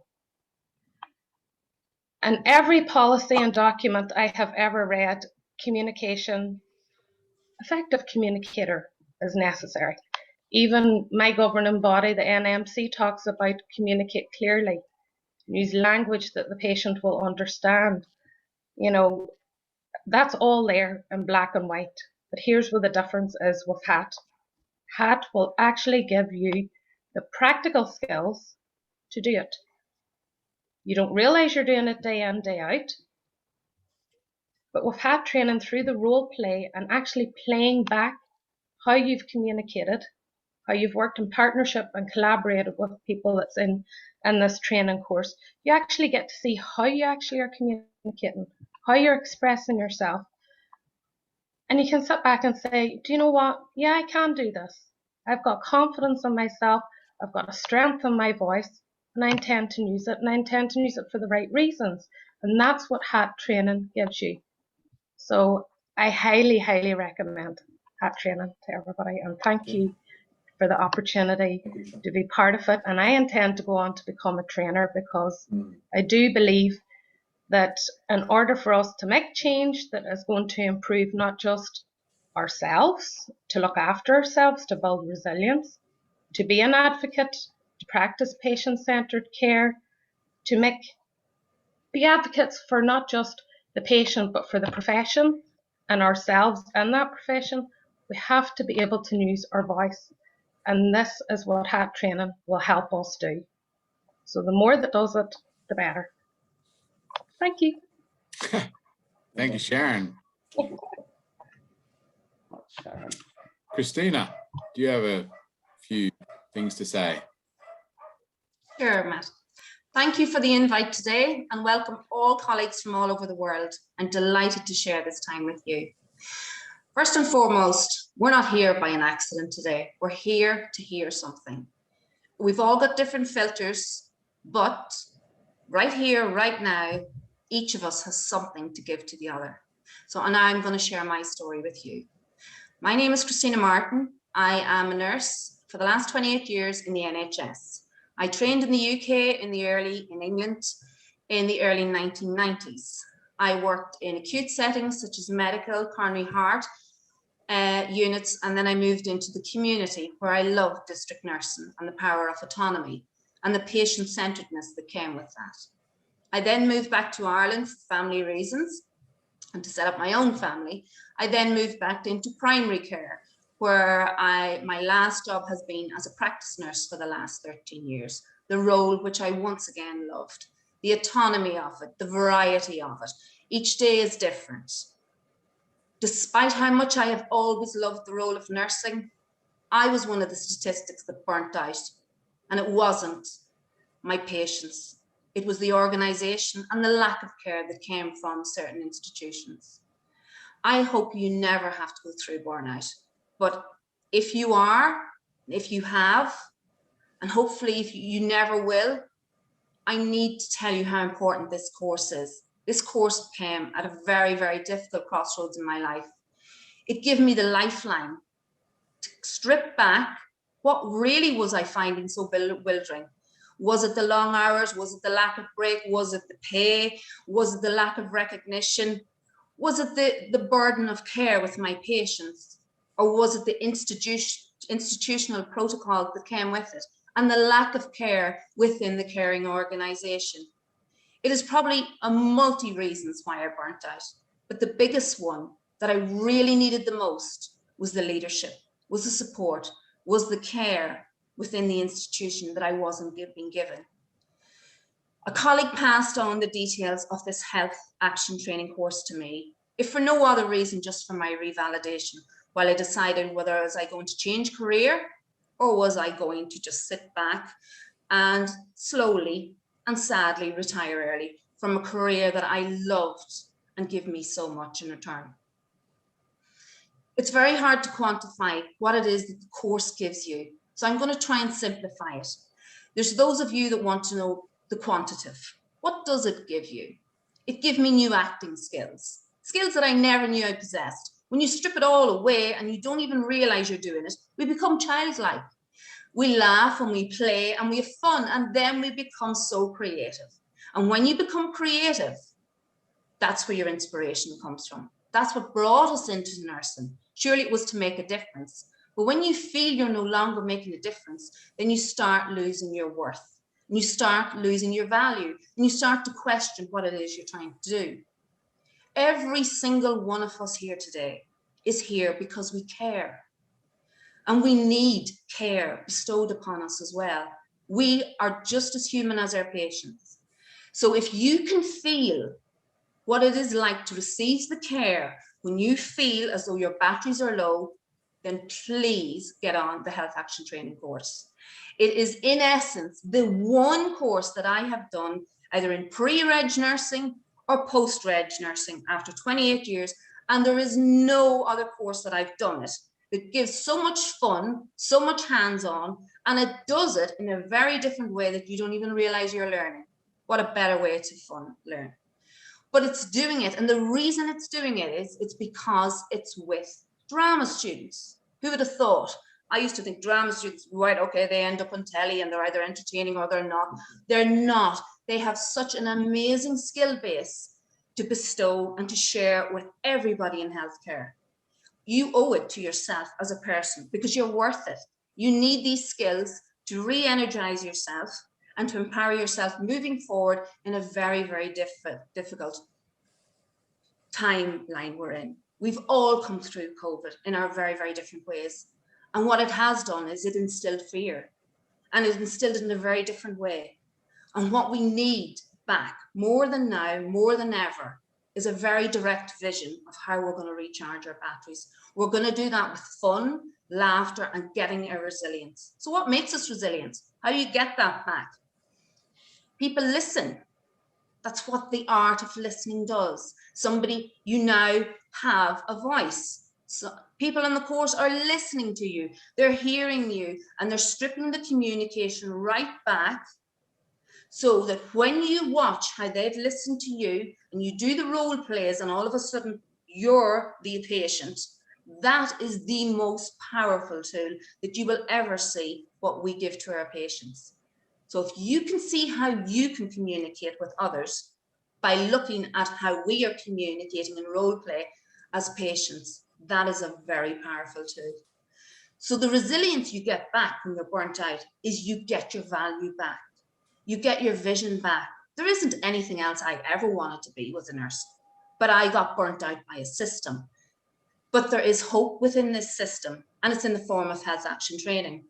And every policy and document I have ever read, communication, effective communicator is necessary. Even my governing body, the NMC, talks about communicate clearly, use language that the patient will understand. You know, that's all there in black and white. But here's where the difference is with HAT. HAT will actually give you the practical skills to do it. You don't realize you're doing it day in, day out. But with HAT training through the role play and actually playing back how you've communicated, how you've worked in partnership and collaborated with people that's in this training course, you actually get to see how you actually are communicating, how you're expressing yourself. And you can sit back and say, do you know what? Yeah, I can do this. I've got confidence in myself. I've got a strength in my voice, and I intend to use it, and I intend to use it for the right reasons. And that's what HAT training gives you. So I highly, highly recommend HAT training to everybody, and thank you for the opportunity to be part of it. And I intend to go on to become a trainer, because I do believe that in order for us to make change that is going to improve not just ourselves, to look after ourselves, to build resilience, to be an advocate, to practice patient-centered care, to be advocates for not just the patient, but for the profession and ourselves in that profession, we have to be able to use our voice. And this is what HAT training will help us do. So the more that does it, the better. Thank you. Thank you, Sharon. Sharon. Christina, do you have a few things to say? Sure, Matt. Thank you for the invite today, and welcome all colleagues from all over the world. I'm delighted to share this time with you. First and foremost, we're not here by an accident today. We're here to hear something. We've all got different filters, but right here, right now, each of us has something to give to the other. So, and I'm going to share my story with you. My name is Christina Martin. I am a nurse for the last 28 years in the NHS. I trained in the UK in England in the early 1990s. I worked in acute settings such as medical, coronary heart units, and then I moved into the community where I loved district nursing and the power of autonomy and the patient-centeredness that came with that. I then moved back to Ireland for family reasons and to set up my own family. I then moved back into primary care, where my last job has been as a practice nurse for the last 13 years, the role which I once again loved, the autonomy of it, the variety of it. Each day is different. Despite how much I have always loved the role of nursing, I was one of the statistics that burnt out, and it wasn't my patients. It was the organisation and the lack of care that came from certain institutions. I hope you never have to go through burnout, but if you are, if you have, and hopefully if you never will, I need to tell you how important this course is. This course came at a very, very difficult crossroads in my life. It gave me the lifeline to strip back what really was I finding so bewildering. Was it the long hours? Was it the lack of break? Was it the pay? Was it the lack of recognition? Was it the burden of care with my patients? Or was it the institutional protocols that came with it and the lack of care within the caring organisation? It is probably a multi reasons why I burnt out, but the biggest one that I really needed the most was the leadership, was the support, was the care within the institution that I wasn't being given. A colleague passed on the details of this health action training course to me, if for no other reason, just for my revalidation, while I decided whether was I going to change career or was I going to just sit back and slowly and sadly retire early from a career that I loved and give me so much in return. It's very hard to quantify what it is that the course gives you. So I'm going to try and simplify it. There's those of you that want to know the quantitative. What does it give you? It gave me new acting skills, skills that I never knew I possessed. When you strip it all away and you don't even realize you're doing it, we become childlike. We laugh and we play and we have fun, and then we become so creative. And when you become creative, that's where your inspiration comes from. That's what brought us into nursing. Surely it was to make a difference. But when you feel you're no longer making a difference, then you start losing your worth. And you start losing your value. And you start to question what it is you're trying to do. Every single one of us here today is here because we care. And we need care bestowed upon us as well. We are just as human as our patients. So if you can feel what it is like to receive the care when you feel as though your batteries are low, then please get on the health action training course. It is in essence the one course that I have done either in pre-reg nursing or post-reg nursing after 28 years, and there is no other course that I've done it. It gives so much fun, so much hands-on, and it does it in a very different way that you don't even realize you're learning. What a better way to learn. But it's doing it, and the reason it's doing it is it's because it's with drama students. Who would have thought? I used to think drama students, right, okay, they end up on telly and they're either entertaining or they're not. They're not. They have such an amazing skill base to bestow and to share with everybody in healthcare. You owe it to yourself as a person because you're worth it. You need these skills to re-energize yourself and to empower yourself moving forward in a very, very difficult timeline we're in. We've all come through COVID in our very, very different ways. And what it has done is it instilled fear, and it instilled it in a very different way. And what we need back more than now, more than ever, is a very direct vision of how we're going to recharge our batteries. We're going to do that with fun, laughter, and getting our resilience. So what makes us resilient? How do you get that back? People listen. That's what the art of listening does. You now have a voice. So people on the course are listening to you, they're hearing you, and they're stripping the communication right back, so that when you watch how they've listened to you and you do the role plays and all of a sudden you're the patient, that is the most powerful tool that you will ever see what we give to our patients. So if you can see how you can communicate with others by looking at how we are communicating in role play as patients, that is a very powerful tool. So the resilience you get back when you're burnt out is you get your value back. You get your vision back. There isn't anything else I ever wanted to be, was a nurse, but I got burnt out by a system. But there is hope within this system, and it's in the form of health action training.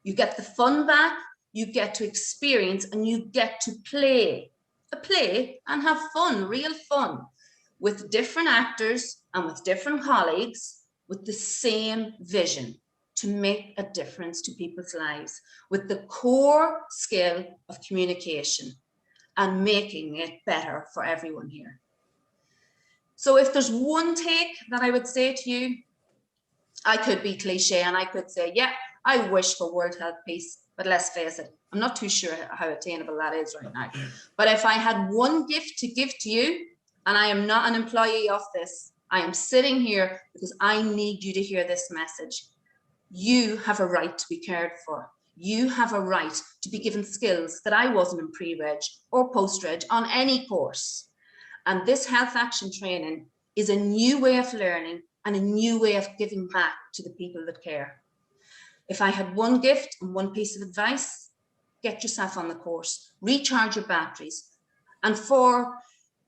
You get the fun back, you get to experience, and you get to play and have fun, real fun, with different actors and with different colleagues with the same vision, to make a difference to people's lives, with the core skill of communication and making it better for everyone here. So if there's one take that I would say to you, I could be cliche and I could say, yeah, I wish for world health peace, but let's face it, I'm not too sure how attainable that is right now. But if I had one gift to give to you, and I am not an employee of this, I am sitting here because I need you to hear this message. You have a right to be cared for. You have a right to be given skills that I wasn't in pre-reg or post-reg on any course. And this health action training is a new way of learning and a new way of giving back to the people that care. If I had one gift and one piece of advice, get yourself on the course, recharge your batteries. And for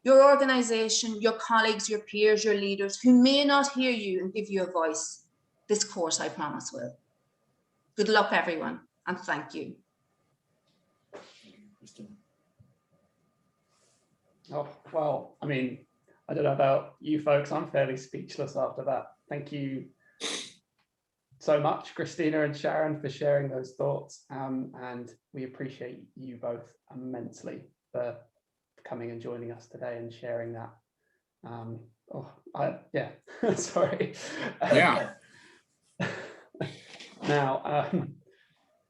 your organization, your colleagues, your peers, your leaders who may not hear you and give you a voice, this course, I promise, will. Good luck, everyone, and thank you. Oh, well, I mean, I don't know about you folks, I'm fairly speechless after that. Thank you so much, Christina and Sharon, for sharing those thoughts. And we appreciate you both immensely for coming and joining us today and sharing that. Yeah, sorry. Yeah. Now,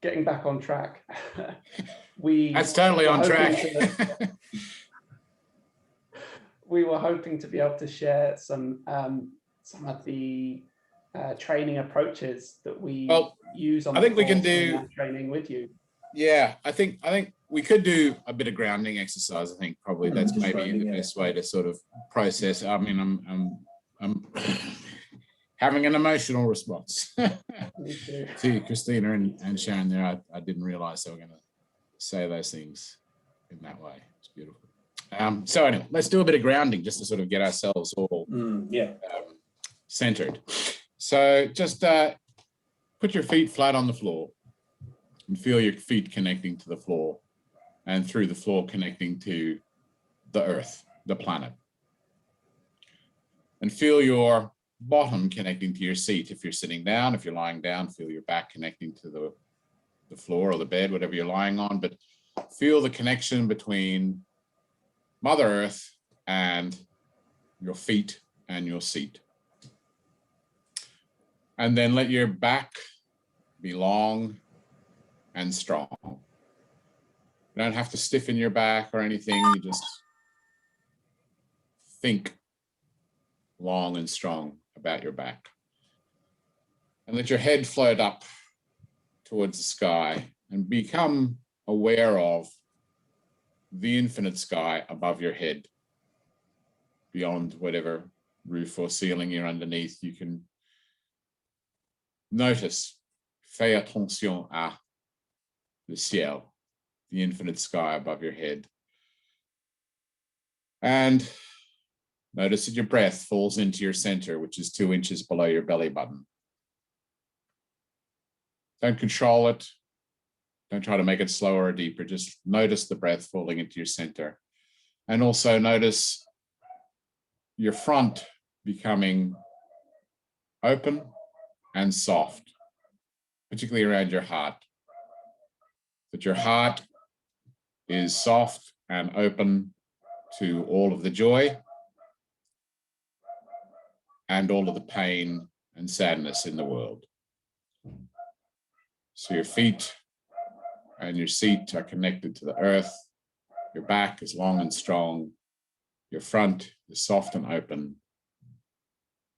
getting back on track. That's totally on track. We were hoping to be able to share some of the training approaches that we use on. I think we can do training with you. Yeah, I think we could do a bit of grounding exercise. I think probably that's maybe the best way to sort of process. I mean, I'm having an emotional response to Christina and Sharon there. I didn't realize they were going to say those things in that way. It's beautiful. So anyway, let's do a bit of grounding just to sort of get ourselves all centered. So just put your feet flat on the floor and feel your feet connecting to the floor and through the floor connecting to the earth, the planet. And feel your bottom connecting to your seat. If you're sitting down, if you're lying down, feel your back connecting to the floor or the bed, whatever you're lying on, but feel the connection between Mother Earth and your feet and your seat. And then let your back be long and strong. You don't have to stiffen your back or anything. You just think long and strong about your back. And let your head float up towards the sky and become aware of the infinite sky above your head. Beyond whatever roof or ceiling you're underneath, you can notice, fais attention à le ciel, the infinite sky above your head. And notice that your breath falls into your center, which is 2 inches below your belly button. Don't control it. Don't try to make it slower or deeper. Just notice the breath falling into your center. And also notice your front becoming open and soft, particularly around your heart. That your heart is soft and open to all of the joy and all of the pain and sadness in the world. So your feet and your seat are connected to the earth. Your back is long and strong. Your front is soft and open.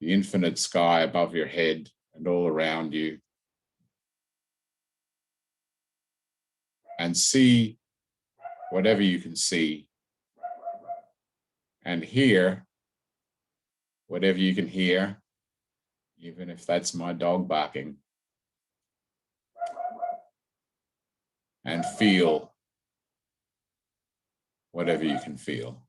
The infinite sky above your head and all around you. And see whatever you can see. And hear whatever you can hear, even if that's my dog barking. And feel whatever you can feel.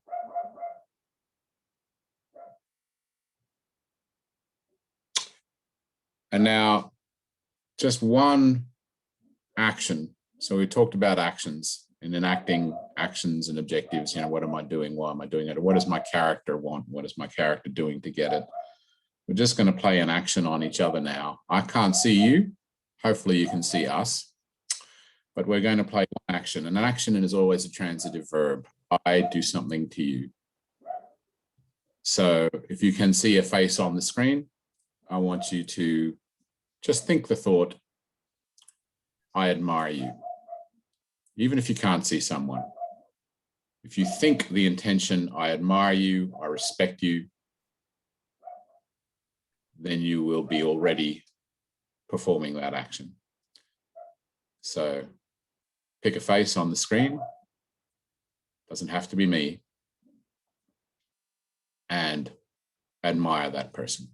And now, just one action. So we talked about actions and enacting actions and objectives. You know, what am I doing? Why am I doing it? Or what does my character want? What is my character doing to get it? We're just going to play an action on each other now. I can't see you. Hopefully you can see us. But we're going to play one action. And an action is always a transitive verb. I do something to you. So if you can see a face on the screen, I want you to just think the thought, I admire you. Even if you can't see someone. If you think the intention, I admire you, I respect you, then you will be already performing that action. So pick a face on the screen. Doesn't have to be me. And admire that person.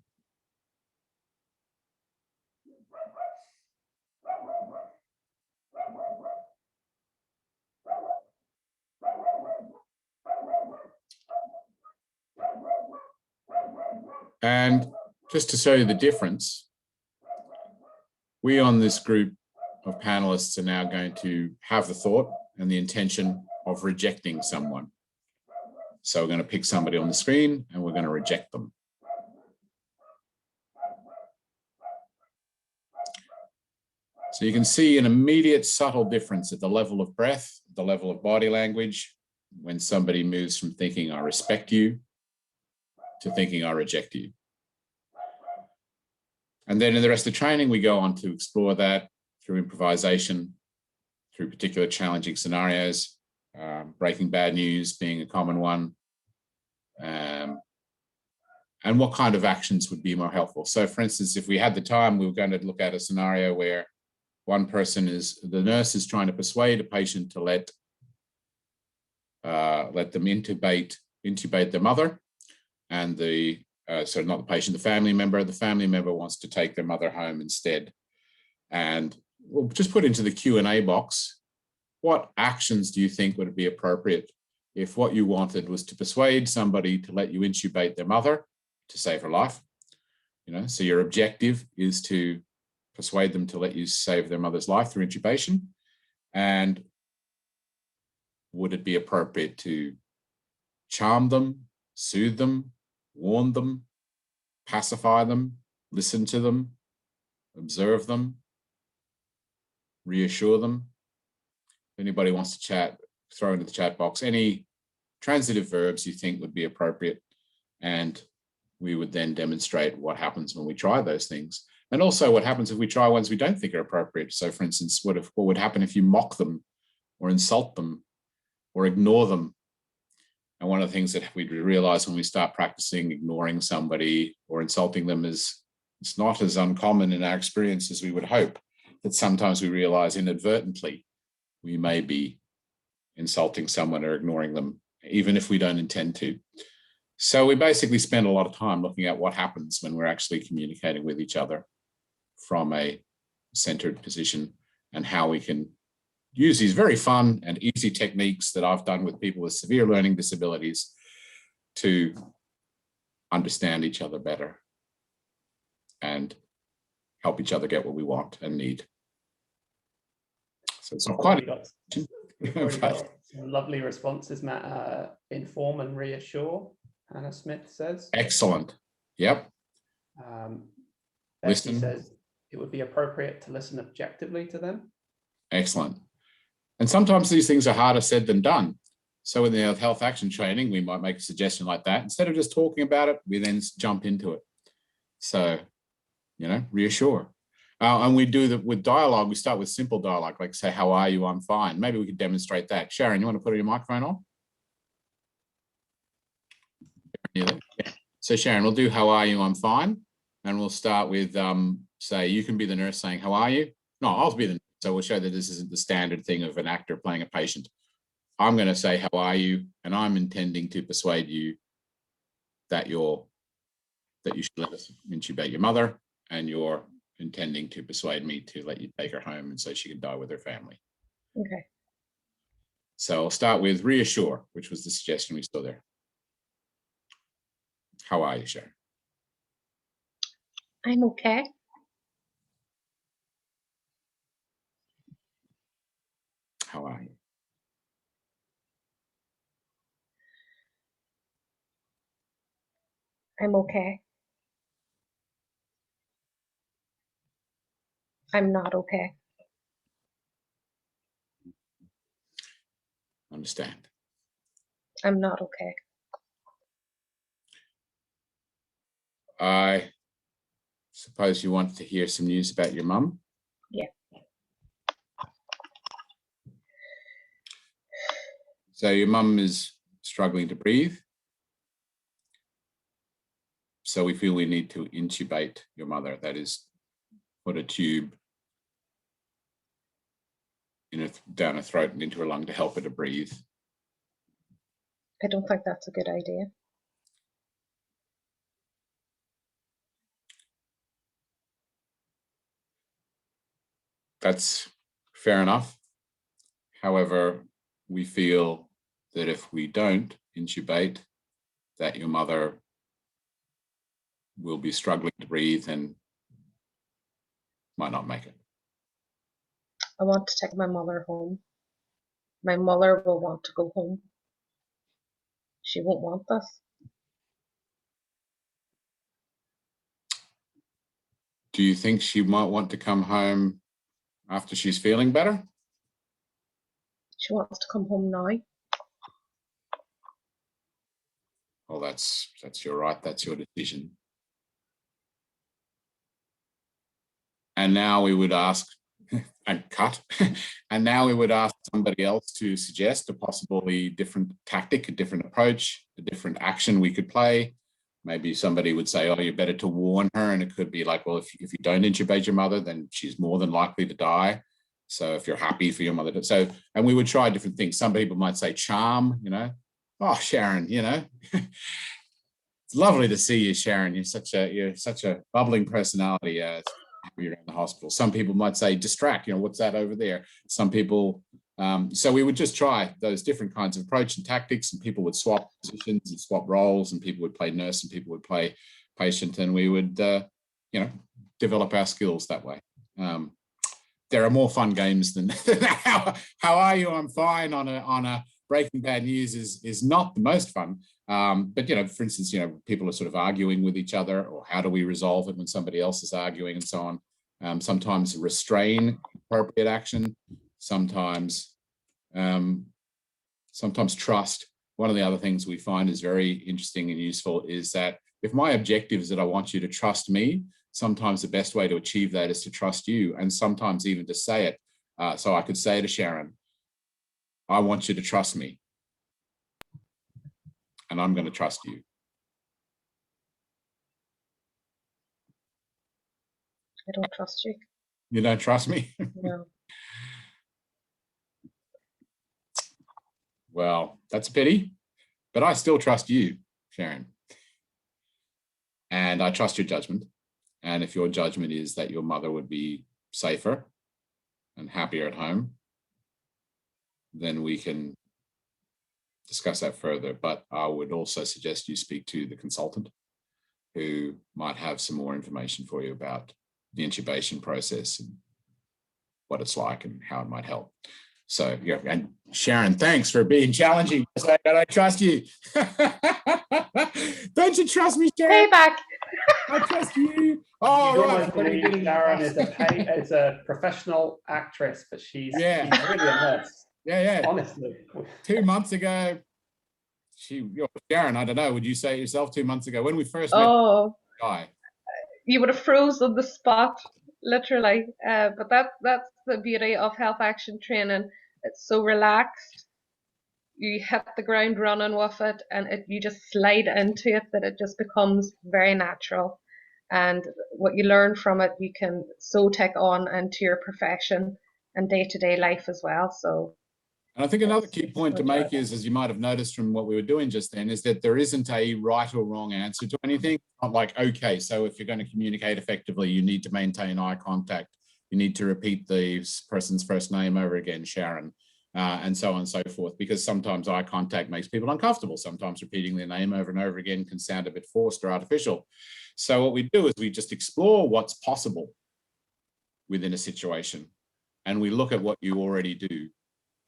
And just to show you the difference, we on this group of panelists are now going to have the thought and the intention of rejecting someone. So we're going to pick somebody on the screen and we're going to reject them. So you can see an immediate subtle difference at the level of breath, the level of body language, when somebody moves from thinking I respect you to thinking I reject you. And then in the rest of the training, we go on to explore that through improvisation, through particular challenging scenarios, breaking bad news being a common one, and what kind of actions would be more helpful. So for instance, if we had the time, we were going to look at a scenario where one person is, the nurse is trying to persuade a patient to let them intubate their mother, and so not the patient, the family member wants to take their mother home instead. And we'll just put into the Q&A box, what actions do you think would be appropriate if what you wanted was to persuade somebody to let you intubate their mother to save her life? You know, so your objective is to persuade them to let you save their mother's life through intubation. And would it be appropriate to charm them, soothe them, warn them, pacify them, listen to them, observe them, reassure them? If anybody wants to chat, throw into the chat box any transitive verbs you think would be appropriate, and we would then demonstrate what happens when we try those things. And also what happens if we try ones we don't think are appropriate. So for instance, what would happen if you mock them or insult them or ignore them? And one of the things that we realize when we start practicing ignoring somebody or insulting them is it's not as uncommon in our experience as we would hope, that sometimes we realize inadvertently we may be insulting someone or ignoring them, even if we don't intend to. So we basically spend a lot of time looking at what happens when we're actually communicating with each other from a centered position, and how we can use these very fun and easy techniques that I've done with people with severe learning disabilities to understand each other better and help each other get what we want and need. So it's not quite some lovely responses, Matt. Inform and reassure, Hannah Smith says. Excellent. Yep. Becky says it would be appropriate to listen objectively to them. Excellent. And sometimes these things are harder said than done. So in the health action training, we might make a suggestion like that. Instead of just talking about it, we then jump into it. So reassure. And we do that with dialogue. We start with simple dialogue, like say, how are you? I'm fine. Maybe we could demonstrate that. Sharon, you want to put your microphone on? Yeah. So Sharon, we'll do how are you? I'm fine. And we'll start with, say, you can be the nurse saying, how are you? No, I'll be the nurse. So we'll show that this isn't the standard thing of an actor playing a patient. I'm going to say, how are you? And I'm intending to persuade you that you should let us intubate your mother, and you're intending to persuade me to let you take her home and so she can die with her family. Okay. So I'll start with reassure, which was the suggestion we saw there. How are you, Sharon? I'm okay. How are you? I'm okay. I'm not okay. Understand. I'm not okay. I suppose you want to hear some news about your mum? Yeah. So your mum is struggling to breathe. So we feel we need to intubate your mother. That is, put a tube down her throat and into her lung to help her to breathe. I don't think that's a good idea. That's fair enough. However, we feel that if we don't intubate, that your mother will be struggling to breathe and might not make it. I want to take my mother home. My mother will want to go home. She won't want this. Do you think she might want to come home after she's feeling better? She wants to come home now. Well, that's your right. That's your decision. And now we would ask, and cut, and now we would ask somebody else to suggest a possibly different tactic, a different approach, a different action we could play. Maybe somebody would say, oh, you're better to warn her. And it could be like, well, if you don't intubate your mother, then she's more than likely to die. So if you're happy for your mother to, so, and we would try different things. Some people might say charm, oh, Sharon, it's lovely to see you, Sharon. You're such a bubbling personality. You're in the hospital. Some people might say distract, what's that over there? Some people, so we would just try those different kinds of approach and tactics, and people would swap positions and swap roles, and people would play nurse and people would play patient, and we would, develop our skills that way. There are more fun games than how are you? I'm fine on a Breaking Bad News is not the most fun. But, for instance, people are sort of arguing with each other, or how do we resolve it when somebody else is arguing, and so on. Sometimes restrain appropriate action, sometimes trust. One of the other things we find is very interesting and useful is that if my objective is that I want you to trust me, sometimes the best way to achieve that is to trust you, and sometimes even to say it. So I could say to Sharon, I want you to trust me, and I'm going to trust you. I don't trust you. You don't trust me? No. Well, that's a pity, but I still trust you, Sharon. And I trust your judgment. And if your judgment is that your mother would be safer and happier at home, then we can discuss that further. But I would also suggest you speak to the consultant, who might have some more information for you about the intubation process and what it's like and how it might help. So, yeah, and Sharon, thanks for being challenging. I trust you. Don't you trust me, Sharon? Payback. I trust you. Oh, Oh, right. Sharon is a professional actress, but she's really a nurse. Yeah. Honestly. 2 months ago, Sharon, I don't know, would you say yourself 2 months ago when we first met? Oh, Guy. you would have froze on the spot, literally. But that's the beauty of health action training. It's so relaxed. You hit the ground running with it, and you just slide into it, that it just becomes very natural. And what you learn from it, you can so take on into your profession and day-to-day life as well. So, and I think another key point to make is, as you might have noticed from what we were doing just then, is that there isn't a right or wrong answer to anything. It's not like, okay, so if you're going to communicate effectively, you need to maintain eye contact. You need to repeat the person's first name over again, Sharon, and so on and so forth, because sometimes eye contact makes people uncomfortable. Sometimes repeating their name over and over again can sound a bit forced or artificial. So what we do is we just explore what's possible within a situation, and we look at what you already do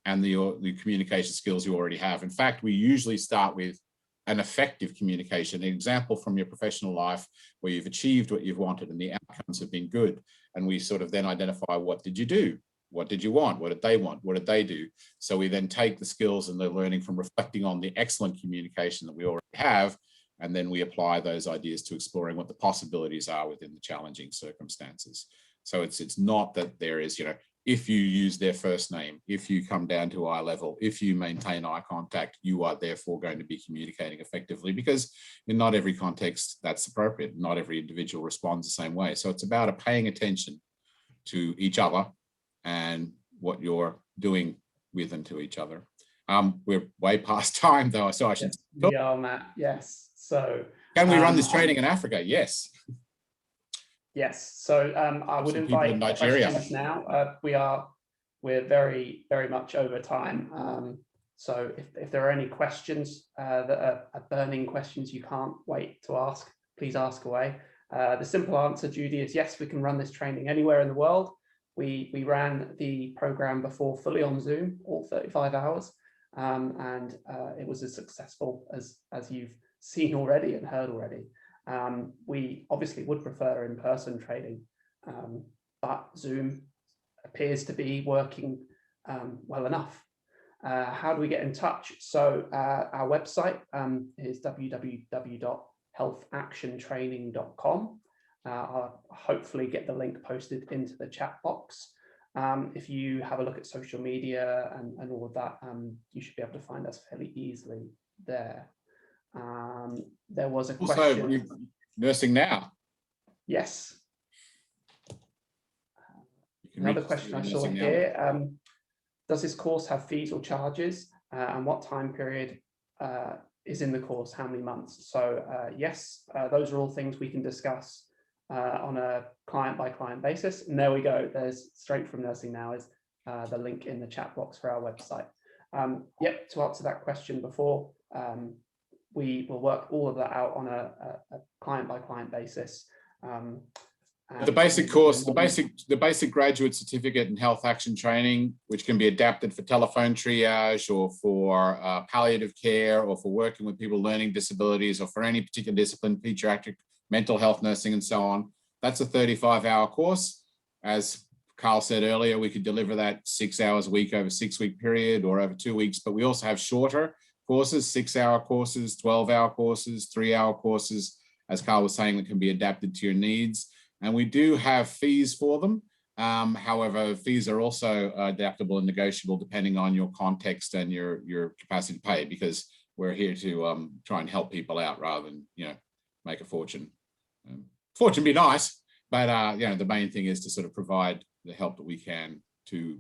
and the communication skills you already have. In fact, we usually start with an effective communication, an example from your professional life where you've achieved what you've wanted and the outcomes have been good. And we sort of then identify, what did you do? What did you want? What did they want? What did they do? So we then take the skills and the learning from reflecting on the excellent communication that we already have, and then we apply those ideas to exploring what the possibilities are within the challenging circumstances. So it's not that there is, if you use their first name, if you come down to eye level, if you maintain eye contact, you are therefore going to be communicating effectively, because in not every context that's appropriate. Not every individual responds the same way. So it's about paying attention to each other and what you're doing with and to each other. We're way past time though, so I should talk. Yeah, Matt, yes. So can we run this training in Africa? Yes. Yes, so I would invite questions now. We're very, very much over time. So if there are any questions that are burning questions you can't wait to ask, please ask away. The simple answer, Judy, is yes, we can run this training anywhere in the world. We ran the program before fully on Zoom, all 35 hours, and it was as successful as you've seen already and heard already. We obviously would prefer in-person training, but Zoom appears to be working well enough. How do we get in touch? So our website is www.healthactiontraining.com. I'll hopefully get the link posted into the chat box. If you have a look at social media and all of that, you should be able to find us fairly easily there. There was a question. Also, nursing now. Yes. Another question I saw here. Does this course have fees or charges? And what time period is in the course? How many months? So yes, those are all things we can discuss on a client-by-client basis. And there we go. There's straight from Nursing Now is the link in the chat box for our website. Yep, to answer that question before, we will work all of that out on a client-by-client basis. The basic course, the basic graduate certificate in health action training, which can be adapted for telephone triage or for palliative care or for working with people learning disabilities or for any particular discipline, pediatric, mental health nursing, and so on. That's a 35-hour course. As Carl said earlier, we could deliver that 6 hours a week over a 6-week period or over 2 weeks, but we also have shorter courses, 6-hour courses, 12-hour courses, 3-hour courses, as Carl was saying, that can be adapted to your needs. And we do have fees for them. However, fees are also adaptable and negotiable depending on your context and your capacity to pay, because we're here to try and help people out rather than, make a fortune. Fortune be nice, but the main thing is to sort of provide the help that we can to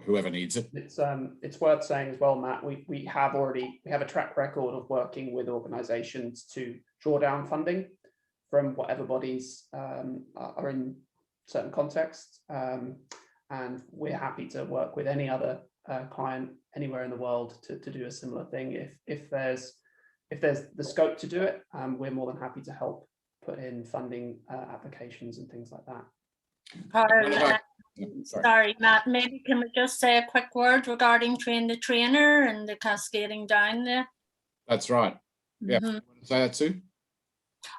whoever needs it. It's worth saying as well, Matt, we have a track record of working with organizations to draw down funding from whatever bodies are in certain contexts, and we're happy to work with any other client anywhere in the world to do a similar thing. If there's the scope to do it, we're more than happy to help put in funding applications and things like that. Sorry, Matt, maybe can we just say a quick word regarding train the trainer and the cascading down there? That's right. Yeah. Mm-hmm. Say that, Sue?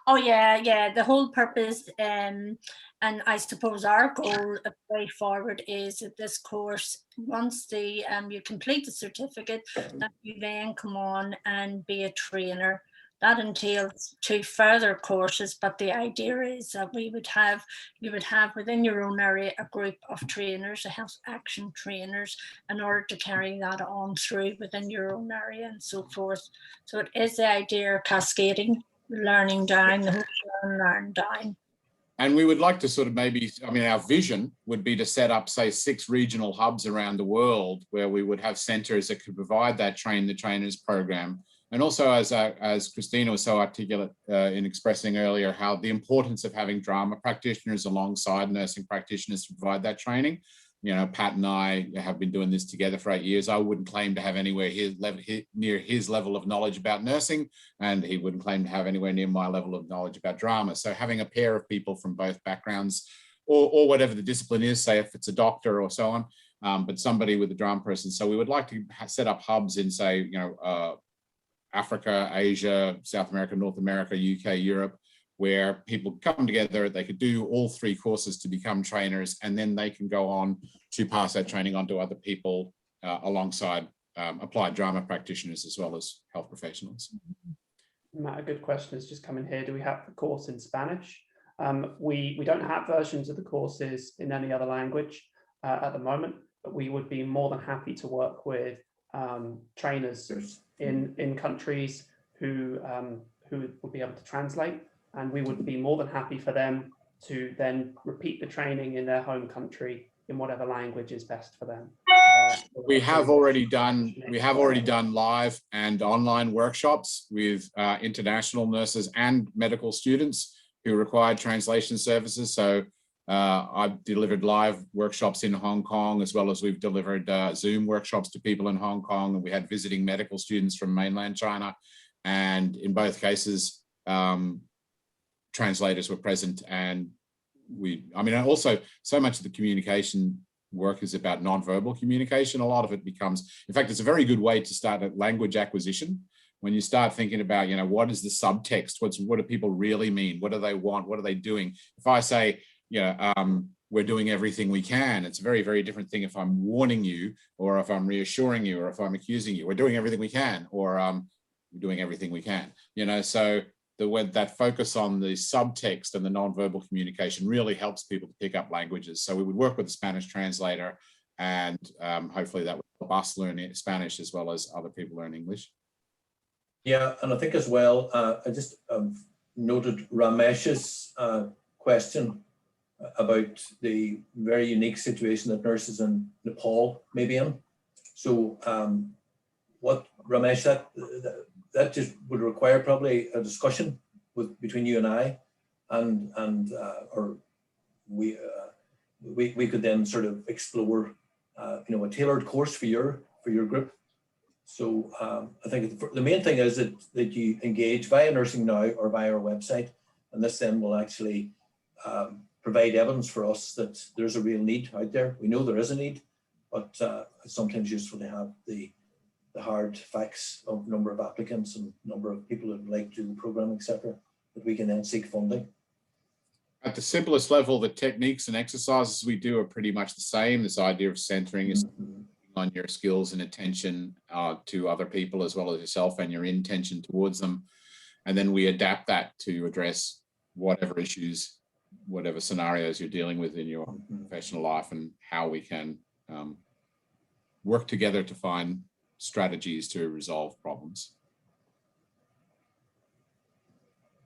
Oh yeah. The whole purpose, and I suppose our goal way forward is that this course, once you complete the certificate, that you then come on and be a trainer that entails 2 further courses, but the idea is that you would have within your own area a group of trainers, a health action trainers, in order to carry that on through within your own area and so forth. So it is the idea of cascading, learning down, the whole learn down. And we would like to sort of maybe, I mean, our vision would be to set up, say, 6 regional hubs around the world where we would have centres that could provide that train the trainers program. And also, as Christina was so articulate in expressing earlier, how the importance of having drama practitioners alongside nursing practitioners to provide that training. You know, Pat and I have been doing this together for 8 years. I wouldn't claim to have anywhere near his level of knowledge about nursing, and he wouldn't claim to have anywhere near my level of knowledge about drama. So having a pair of people from both backgrounds, or whatever the discipline is, say if it's a doctor or so on, but somebody with a drama person. So we would like to set up hubs in, say, you know, Africa, Asia, South America, North America, UK, Europe, where people come together, they could do all 3 courses to become trainers, and then they can go on to pass that training on to other people alongside applied drama practitioners as well as health professionals. Matt, a good question has just come in here. Do we have the course in Spanish? We don't have versions of the courses in any other language at the moment, but we would be more than happy to work with trainers in countries who would be able to translate, and we would be more than happy for them to then repeat the training in their home country in whatever language is best for them. We have already done live and online workshops with international nurses and medical students who required translation services. So I've delivered live workshops in Hong Kong, as well as we've delivered Zoom workshops to people in Hong Kong, and we had visiting medical students from mainland China. And in both cases, translators were present, and also so much of the communication work is about nonverbal communication. A lot of it becomes, in fact, it's a very good way to start a language acquisition. When you start thinking about, you know, what is the subtext? What do people really mean? What do they want? What are they doing? If I say, you know, we're doing everything we can, it's a very, very different thing if I'm warning you, or if I'm reassuring you, or if I'm accusing you. We're doing everything we can, or we're doing everything we can, you know. So that focus on the subtext and the nonverbal communication really helps people to pick up languages. So we would work with a Spanish translator, and hopefully that would help us learn Spanish as well as other people learn English. Yeah, and I think as well, I just noted Ramesh's question about the very unique situation that nurses in Nepal may be in. So what Ramesh, that just would require probably a discussion between you and I, or we could then sort of explore, you know, a tailored course for your group. So I think the main thing is that you engage via Nursing Now or via our website, and this then will actually provide evidence for us that there's a real need out there. We know there is a need, but it's sometimes useful to have the hard facts of number of applicants and number of people that would like to do the program, etc., that we can then seek funding. At the simplest level, the techniques and exercises we do are pretty much the same. This idea of centering is on your skills and attention to other people as well as yourself, and your intention towards them. And then we adapt that to address whatever issues, whatever scenarios you're dealing with in your professional life, and how we can work together to find strategies to resolve problems.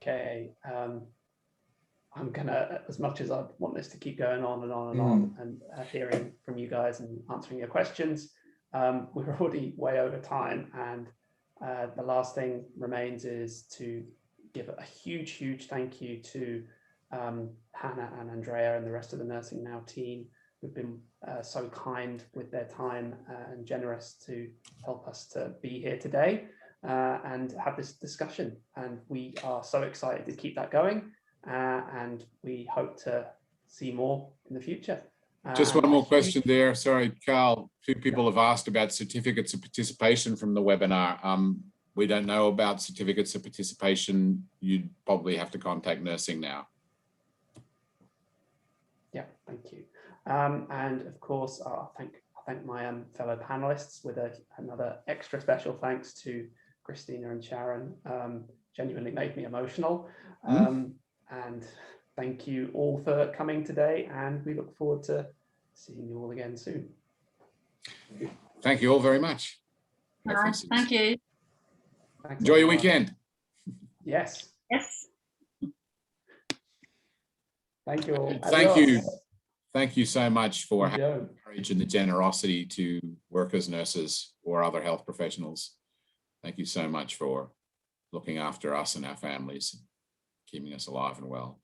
Okay, I'm gonna, as much as I want this to keep going on and on and on, and hearing from you guys and answering your questions, we're already way over time, and the last thing remains is to give a huge thank you to Hannah and Andrea and the rest of the Nursing Now team, who've been so kind with their time and generous to help us to be here today and have this discussion. And we are so excited to keep that going, and we hope to see more in the future. Just one more question there. Sorry, Carl. 2 people have asked about certificates of participation from the webinar. We don't know about certificates of participation. You'd probably have to contact Nursing Now. Yeah, thank you. And of course, I'll thank my fellow panelists with another extra special thanks to Christina and Sharon. genuinely made me emotional. And thank you all for coming today, and we look forward to seeing you all again soon. Thank you all very much. Thank you. Thanks, Enjoy your everyone. weekend. Yes. Yes. Thank you all. Thank you. Adios. Thank you so much for having Joe. the courage and the generosity to workers, nurses, or other health professionals. Thank you so much for looking after us and our families, keeping us alive and well.